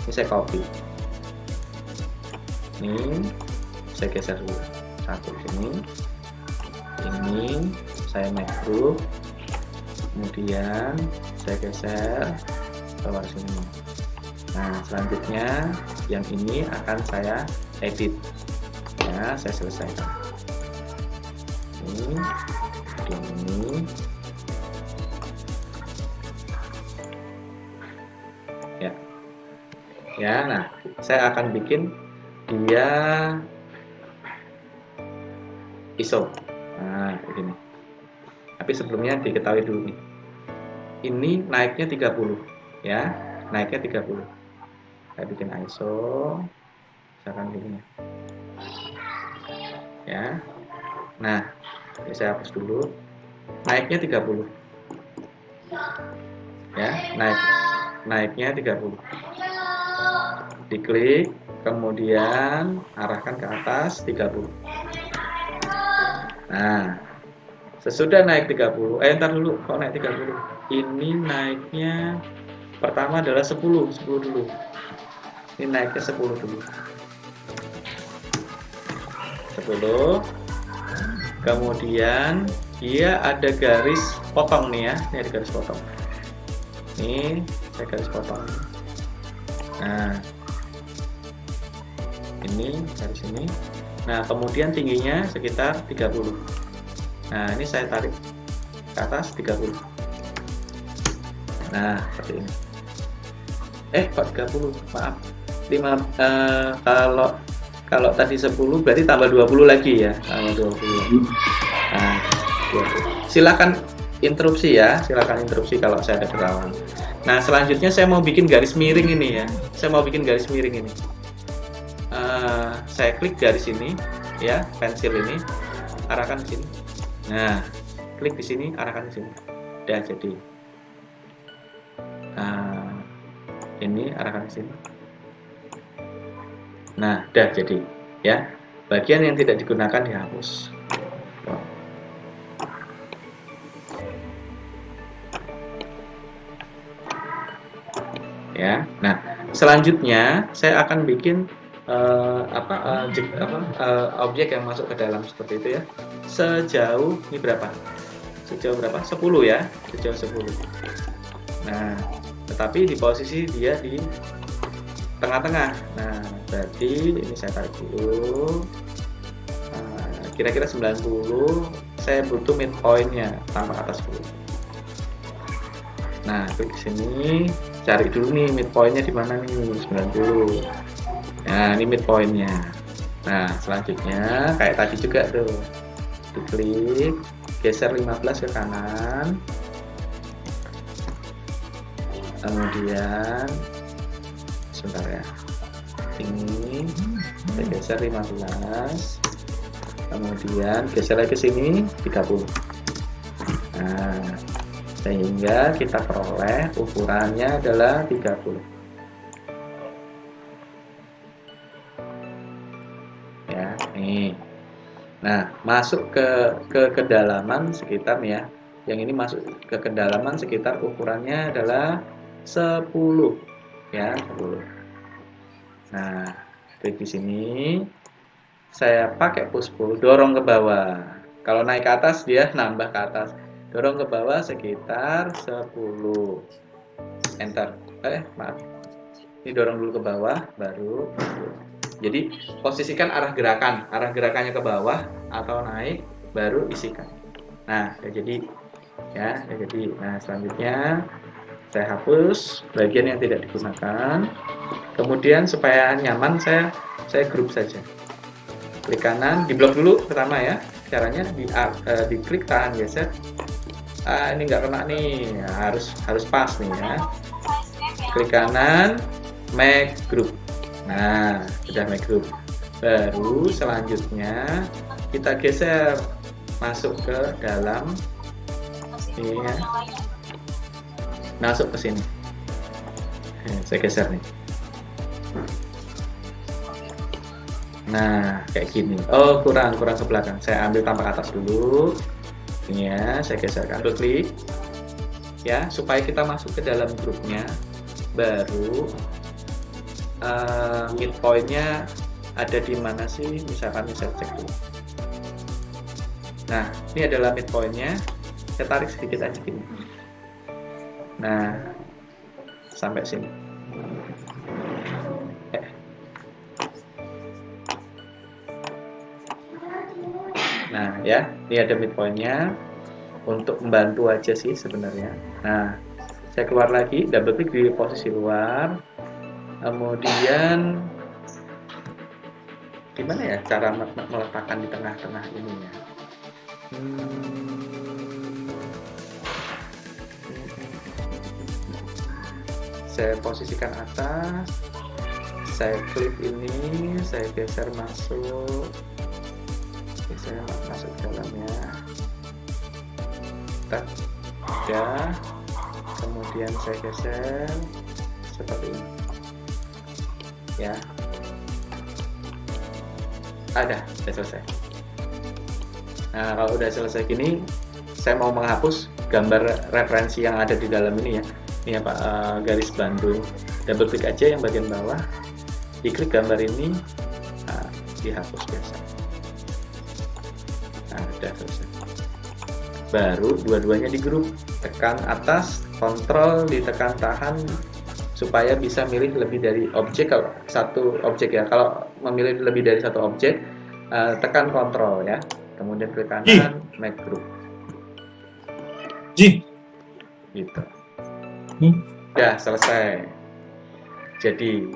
Ini saya copy, ini saya geser dulu satu sini, ini saya make group, kemudian saya geser bawah sini. Nah selanjutnya yang ini akan saya edit ya, saya selesaikan ini, ya. Nah saya akan bikin dia ISO. Nah begini, tapi sebelumnya diketahui dulu nih, ini naiknya 30 ya, naiknya 30. Saya bikin ISO misalkan gini ya. Nah ini saya hapus dulu, naiknya 30 ya, naiknya 30. Diklik, kemudian arahkan ke atas 30. Nah sesudah naik 30, entar dulu, kok naik 30? Ini naiknya pertama adalah 10 dulu. Ini naiknya 10 dulu. 10. Kemudian dia ada garis potong nih ya. Ini ada garis potong. Ini saya garis potong. Nah, ini garis ini. Nah, kemudian tingginya sekitar 30. Nah, ini saya tarik ke atas 30. Nah, seperti ini. Kok 30? Maaf. Kalau tadi 10 berarti tambah 20 lagi ya. Tambah 20. Nah, 20. Silakan interupsi ya, silakan interupsi kalau saya ada kesalahan. Nah, selanjutnya saya mau bikin garis miring ini ya. Saya mau bikin garis miring ini. Saya klik garis ini ya, pensil ini, arahkan ke sini. Nah, klik di sini, arahkan ke sini. Udah jadi. Ini arahkan ke sini. Nah, udah jadi ya. Bagian yang tidak digunakan dihapus. Ya. Nah, selanjutnya saya akan bikin objek yang masuk ke dalam seperti itu ya. Sejauh ini berapa? Sejauh berapa? 10 ya. Sejauh 10. Nah, tetapi di posisi dia di tengah-tengah. Nah, berarti ini saya tarik dulu. Kira-kira 90. Saya butuh midpoint-nya tampak atas dulu. Nah, klik sini, cari dulu nih midpoint-nya di mana nih, 90. Nah, ini midpoint-nya. Nah, selanjutnya kayak tadi juga tuh. Diklik, geser 15 ke kanan. Kemudian sebentar ya. Ini saya geser 15. Kemudian geser lagi ke sini 30. Nah, sehingga kita peroleh ukurannya adalah 30. Ya, nih. Nah, masuk ke kedalaman sekitar nih ya. Yang ini masuk ke kedalaman sekitar ukurannya adalah 10. Ya, 10. Nah, klik di sini. Saya pakai push pull, dorong ke bawah. Kalau naik ke atas dia nambah ke atas. Dorong ke bawah sekitar 10. Enter. Maaf. Ini dorong dulu ke bawah, baru. Jadi posisikan arah gerakan. Arah gerakannya ke bawah atau naik, baru isikan. Nah, jadi ya, jadi. Nah, selanjutnya saya hapus bagian yang tidak digunakan. Kemudian supaya nyaman saya grup saja. Klik kanan, di blok dulu pertama ya. Caranya diklik tahan geser. Ini nggak kena nih, ya, harus pas nih ya. Klik kanan, make group. Nah, sudah make group. Baru selanjutnya kita geser masuk ke dalam ini ya. Masuk ke sini. Saya geser nih. Nah, kayak gini. Oh, kurang ke belakang. Saya ambil tampak atas dulu. Ini ya, saya geserkan. Klik. Ya, supaya kita masuk ke dalam grupnya. Baru midpoint-nya ada di mana sih? Misalkan saya cek dulu. Nah, ini adalah midpoint-nya. Saya tarik sedikit aja gini. Nah, sampai sini. Nah ya, ini ada midpoint-nya untuk membantu aja sih sebenarnya. Nah, saya keluar lagi, double klik di posisi luar. Kemudian gimana ya cara meletakkan di tengah-tengah ini ya? Saya posisikan atas, saya klik ini, saya geser masuk. Saya masuk ke dalamnya, ya, kemudian saya geser seperti ini, ya, sudah selesai. Nah, kalau udah selesai gini, saya mau menghapus gambar referensi yang ada di dalam ini ya. Ini apa, garis Bandung. Double klik aja yang bagian bawah, diklik gambar ini, nah, dihapus biasa. Nah, udah selesai. Baru dua-duanya di grup, tekan atas, kontrol, ditekan tahan supaya bisa milih lebih dari objek. Kalau satu objek ya, kalau memilih lebih dari satu objek, tekan kontrol ya, kemudian klik kanan, make group. Gitu. Udah selesai. Jadi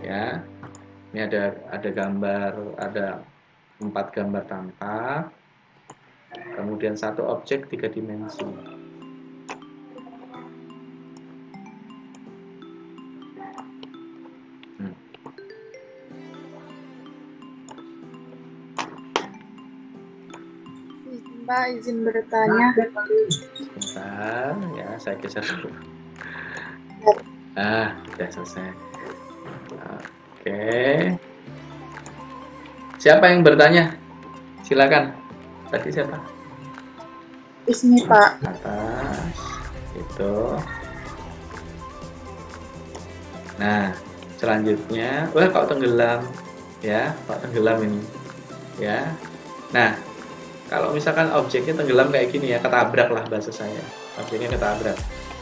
ya, ini ada gambar, ada 4 gambar tampak. Kemudian satu objek 3 dimensi. Pak, izin bertanya. Bentar, ya saya geser dulu. Udah selesai. Oke. Siapa yang bertanya? Silakan. Tadi siapa? Ismi, Pak. Atas. Itu. Nah, selanjutnya, wah kok tenggelam, ya, kok tenggelam ini, ya. Nah, kalau misalkan objeknya tenggelam kayak gini ya, ketabrak lah bahasa saya, objeknya ketabrak.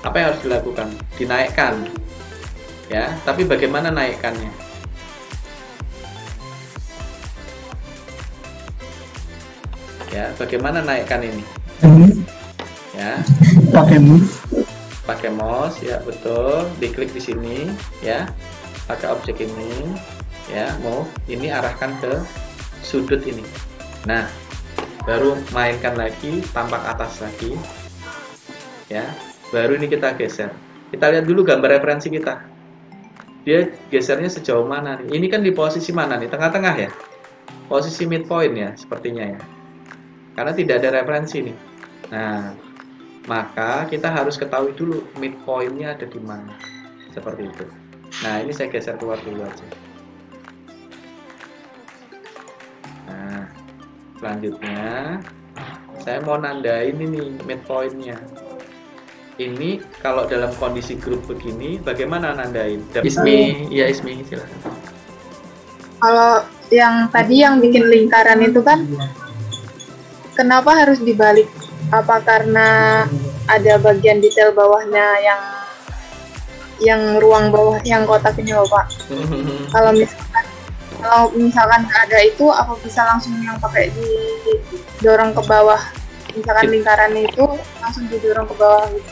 Apa yang harus dilakukan? Dinaikkan, ya. Tapi bagaimana naikkannya? Ya, bagaimana naikkan ini? Ya. Pakai mouse, ya betul. Diklik di sini, ya. Pakai objek ini, ya. Move. Ini arahkan ke sudut ini. Nah, baru mainkan lagi, tampak atas lagi, ya. Baru ini kita geser. Kita lihat dulu gambar referensi kita. Dia gesernya sejauh mana nih? Ini kan di posisi mana nih? Tengah-tengah ya. Posisi midpoint ya, sepertinya ya. Karena tidak ada referensi nih. Nah, maka kita harus ketahui dulu midpointnya ada di mana, seperti itu. Nah, ini saya geser keluar dulu aja. Nah, selanjutnya saya mau nandain ini midpointnya. Ini kalau dalam kondisi grup begini, bagaimana nandain? Ismi, ya Ismi, silakan. Kalau yang tadi yang bikin lingkaran itu kan, kenapa harus dibalik? Apa karena ada bagian detail bawahnya yang ruang bawah yang kotak ini, Bapak? Kalau misalkan nggak ada itu, apa bisa langsung yang pakai didorong ke bawah? Misalkan lingkaran itu langsung didorong ke bawah gitu.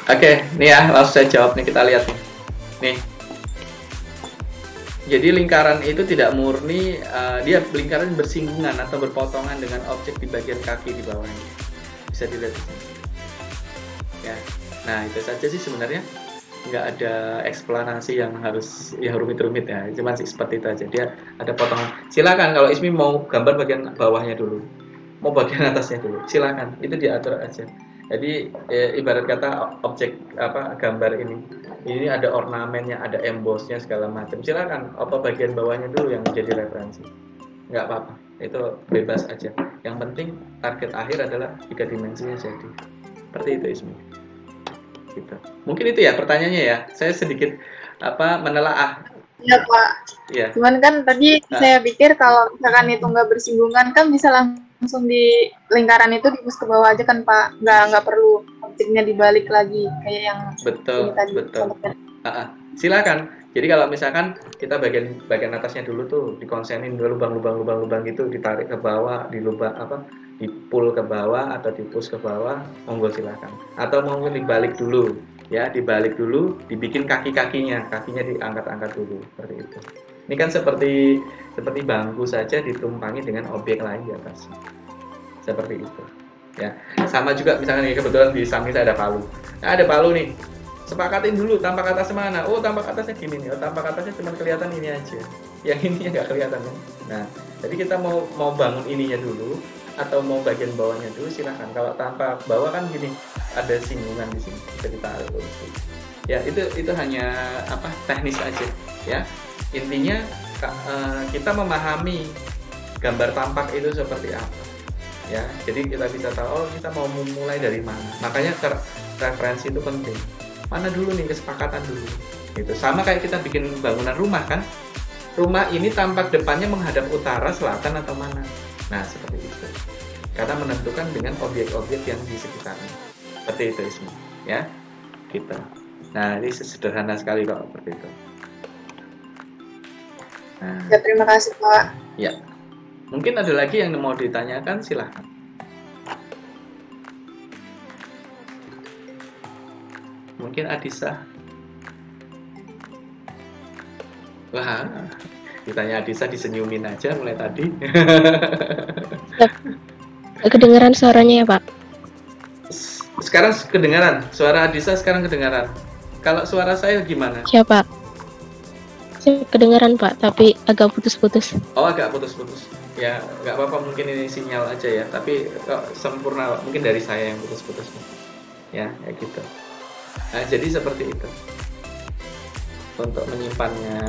Oke, nih ya, langsung saya jawab nih, kita lihat nih. Nih. Jadi lingkaran itu tidak murni, dia lingkaran bersinggungan atau berpotongan dengan objek di bagian kaki di bawahnya. Bisa dilihat di sini. Ya. Nah, itu saja sih sebenarnya. Nggak ada eksplanasi yang rumit-rumit ya. Cuma sih seperti itu aja. Dia ada potongan. Silakan kalau Ismi mau gambar bagian bawahnya dulu. Mau bagian atasnya dulu. Silakan. Itu diatur aja. Jadi ibarat kata objek gambar ini ada ornamennya, ada embossnya segala macam. Silakan apa bagian bawahnya dulu yang menjadi referensi. Nggak apa-apa, itu bebas aja. Yang penting target akhir adalah 3 dimensinya jadi. Seperti itu Ismi. Gitu. Mungkin itu ya pertanyaannya ya. Saya sedikit menelaah. Iya Pak. Iya. Cuman kan tadi saya pikir kalau misalkan itu nggak bersinggungan kan bisa langsung di lingkaran itu dihapus ke bawah aja kan Pak. Nggak perlu objeknya dibalik lagi kayak yang betul. tadi. Betul. Silakan. Jadi kalau misalkan kita bagian atasnya dulu tuh dikonsenin dulu lubang gitu, ditarik ke bawah, di pull ke bawah atau di push ke bawah, monggo silakan. Atau mungkin dibalik dulu, ya, dibalik dulu, dibikin kakinya diangkat-angkat dulu, seperti itu. Ini kan seperti bangku saja ditumpangi dengan objek lain di atas. Seperti itu. Ya. Sama juga misalkan ini kebetulan di samping saya ada palu. Nah, ada palu nih. Sepakatin dulu tampak atas mana. Oh, tampak atasnya gini nih. Oh, tampak atasnya cuma kelihatan ini aja. Yang ini nggak kelihatan kan. Nah, jadi kita mau bangun ininya dulu atau mau bagian bawahnya dulu silakan. Kalau tampak bawah kan gini, ada singgungan di sini. Bisa ditaruh dulu. Ya, itu hanya teknis aja, ya. Intinya kita memahami gambar tampak itu seperti apa. Ya, jadi kita bisa tahu kita mau memulai dari mana. Makanya referensi itu penting. Mana dulu nih kesepakatan dulu. Itu sama kayak kita bikin bangunan rumah kan. Rumah ini tampak depannya menghadap utara, selatan atau mana. Nah, seperti itu. Karena menentukan dengan objek-objek yang di sekitarnya. Seperti itu Ismi, ya. Gitu. Nah, ini sederhana sekali kok seperti itu. Nah, ya, terima kasih Pak. Ya. Mungkin ada lagi yang mau ditanyakan, silahkan. Mungkin Adisa. Wah, ditanya Adisa disenyumin aja mulai tadi. Kedengaran suaranya ya Pak? Sekarang kedengaran, suara Adisa sekarang kedengaran. Kalau suara saya gimana? Ya Pak. Kedengaran Pak, tapi agak putus-putus. Oh, agak putus-putus. Ya, nggak apa-apa, mungkin ini sinyal aja ya. Tapi kok sempurna, mungkin dari saya yang putus-putus. Ya, kayak gitu. Nah, jadi seperti itu. Untuk menyimpannya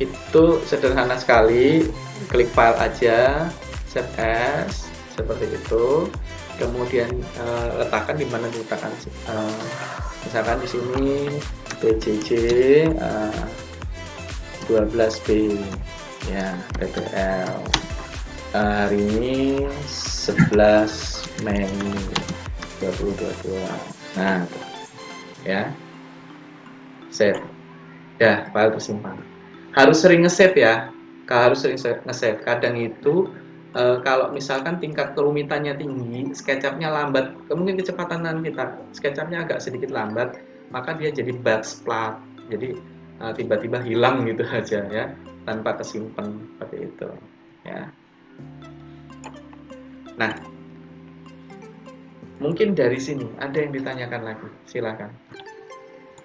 itu sederhana sekali. Klik file aja, save as, seperti itu. Kemudian letakkan di mana diletakkan. Misalkan di sini PJJ 12B ya, PTL hari ini 11 Mei 2022. Nah, ya, save ya, file tersimpan. Harus sering nge-save ya, harus sering nge-save. Kadang itu kalau misalkan tingkat kerumitannya tinggi, SketchUp-nya lambat, mungkin kecepatan kita SketchUp-nya agak sedikit lambat, maka dia jadi backsplat, jadi tiba-tiba hilang gitu aja ya, tanpa kesimpan seperti itu ya. Nah, mungkin dari sini ada yang ditanyakan lagi, silakan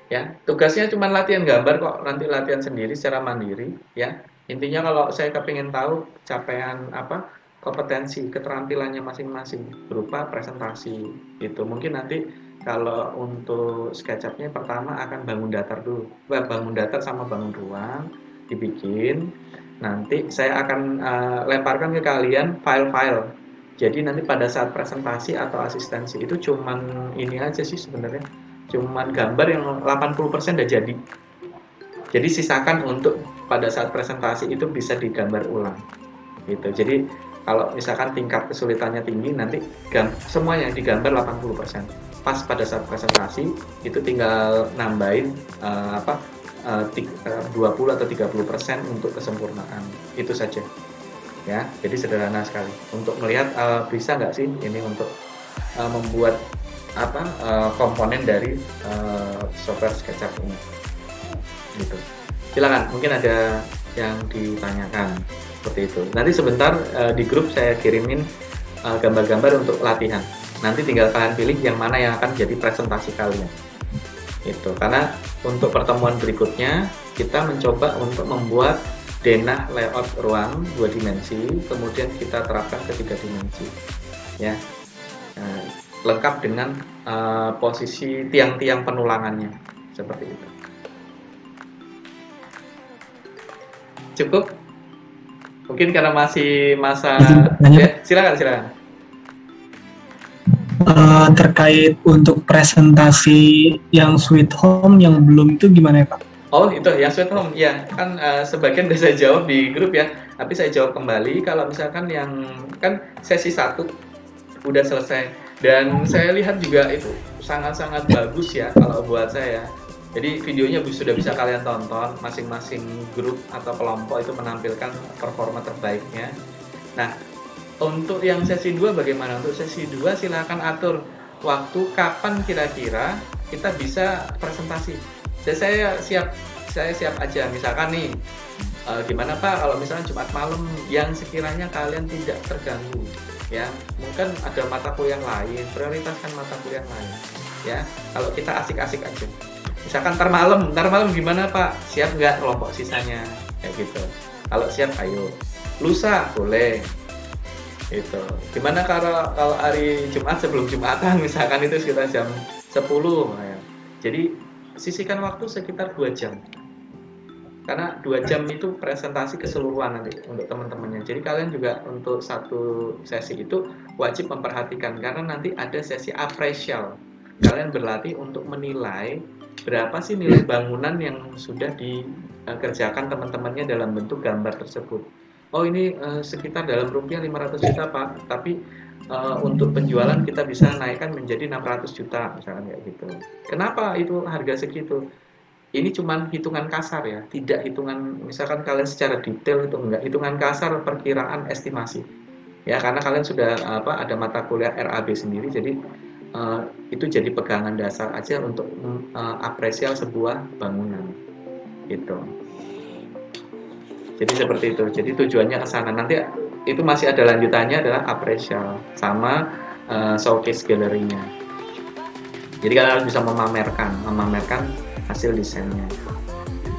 ya. Tugasnya cuma latihan gambar kok, nanti latihan sendiri secara mandiri ya. Intinya kalau saya kepingin tahu capaian apa, kompetensi, keterampilannya masing-masing berupa presentasi gitu. Mungkin nanti kalau untuk SketchUp-nya pertama akan bangun datar dulu, bangun datar sama bangun ruang dibikin. Nanti saya akan lemparkan ke kalian file-file. Jadi nanti pada saat presentasi atau asistensi itu cuman ini aja sih sebenarnya, cuman gambar yang 80% udah jadi. Jadi sisakan untuk pada saat presentasi itu bisa digambar ulang gitu. Jadi kalau misalkan tingkat kesulitannya tinggi, nanti semuanya digambar 80%. Pas pada saat presentasi itu tinggal nambahin 20 atau 30% untuk kesempurnaan. Itu saja ya. Jadi sederhana sekali untuk melihat bisa nggak sih ini untuk membuat komponen dari software SketchUp ini gitu. Silakan, mungkin ada yang ditanyakan seperti itu. Nanti sebentar di grup saya kirimin gambar-gambar untuk latihan. Nanti tinggal kalian pilih yang mana yang akan jadi presentasi kalian. Itu karena untuk pertemuan berikutnya kita mencoba untuk membuat denah layout ruang 2 dimensi, kemudian kita terapkan ke 3 dimensi. Ya. Lengkap dengan posisi tiang-tiang penulangannya seperti itu. Cukup? Mungkin karena masih masa ya, silakan. Terkait untuk presentasi yang Sweet Home yang belum itu gimana ya Pak? Oh itu yang Sweet Home ya kan sebagian udah saya jawab di grup ya, tapi saya jawab kembali. Kalau misalkan yang kan sesi 1 udah selesai dan saya lihat juga itu sangat-sangat bagus ya kalau buat saya. Jadi videonya sudah bisa kalian tonton, masing-masing grup atau kelompok itu menampilkan performa terbaiknya. Nah, untuk yang sesi 2 bagaimana? Untuk sesi 2 silakan atur waktu kapan kira-kira kita bisa presentasi. Saya siap aja. Misalkan nih, gimana Pak kalau misalnya Jumat malam yang sekiranya kalian tidak terganggu, ya mungkin ada mata kuliah lain, prioritaskan mata kuliah lain, ya. Kalau kita asik-asik aja. Misalkan ntar malam gimana Pak? Siap nggak kelompok sisanya? Kayak gitu. Kalau siap ayo. Lusa boleh. Itu. Gimana kalau hari Jumat sebelum Jumatan misalkan itu sekitar jam 10. Ya. Jadi sisihkan waktu sekitar 2 jam. Karena 2 jam itu presentasi keseluruhan nanti untuk teman-temannya. Jadi kalian juga untuk satu sesi itu wajib memperhatikan karena nanti ada sesi appraisal. Kalian berlatih untuk menilai berapa sih nilai bangunan yang sudah dikerjakan teman-temannya dalam bentuk gambar tersebut. Oh ini sekitar dalam rupiah 500 juta Pak, tapi untuk penjualan kita bisa naikkan menjadi 600 juta misalkan kayak gitu. Kenapa itu harga segitu? Ini cuma hitungan kasar ya, tidak hitungan misalkan kalian secara detail itu enggak, hitungan kasar perkiraan estimasi. Ya karena kalian sudah ada mata kuliah RAB sendiri, jadi itu jadi pegangan dasar aja untuk apresial sebuah bangunan gitu. Jadi seperti itu. Jadi tujuannya ke sana. Nanti itu masih ada lanjutannya adalah apresial sama showcase gallery-nya. Jadi kalian harus bisa memamerkan hasil desainnya.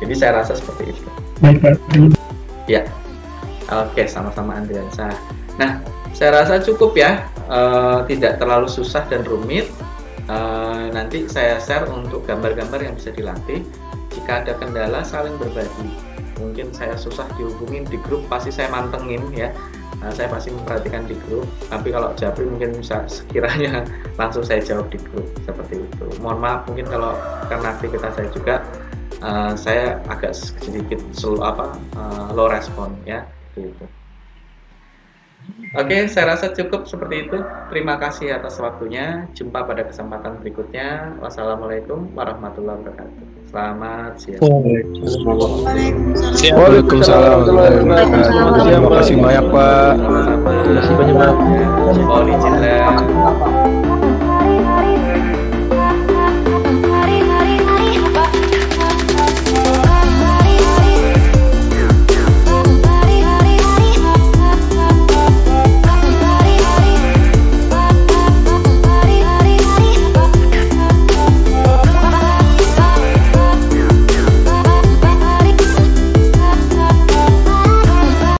Jadi saya rasa seperti itu. Baik Pak. Ya, oke, sama-sama Andriansa. Nah, saya rasa cukup ya, tidak terlalu susah dan rumit. Nanti saya share untuk gambar-gambar yang bisa dilatih. Jika ada kendala, saling berbagi. Mungkin saya susah dihubungin di grup, pasti saya mantengin ya. Saya pasti memperhatikan di grup. Tapi kalau Japri mungkin bisa sekiranya langsung saya jawab di grup seperti itu. Mohon maaf mungkin kalau karena aktivitas saya juga, saya agak sedikit low respon ya, gitu. Oke, saya rasa cukup seperti itu. Terima kasih atas waktunya. Jumpa pada kesempatan berikutnya. Wassalamualaikum warahmatullahi wabarakatuh. Selamat siang. Waalaikumsalam. Terima kasih banyak Pak. Terima kasih banyak Pak. Mohon izin.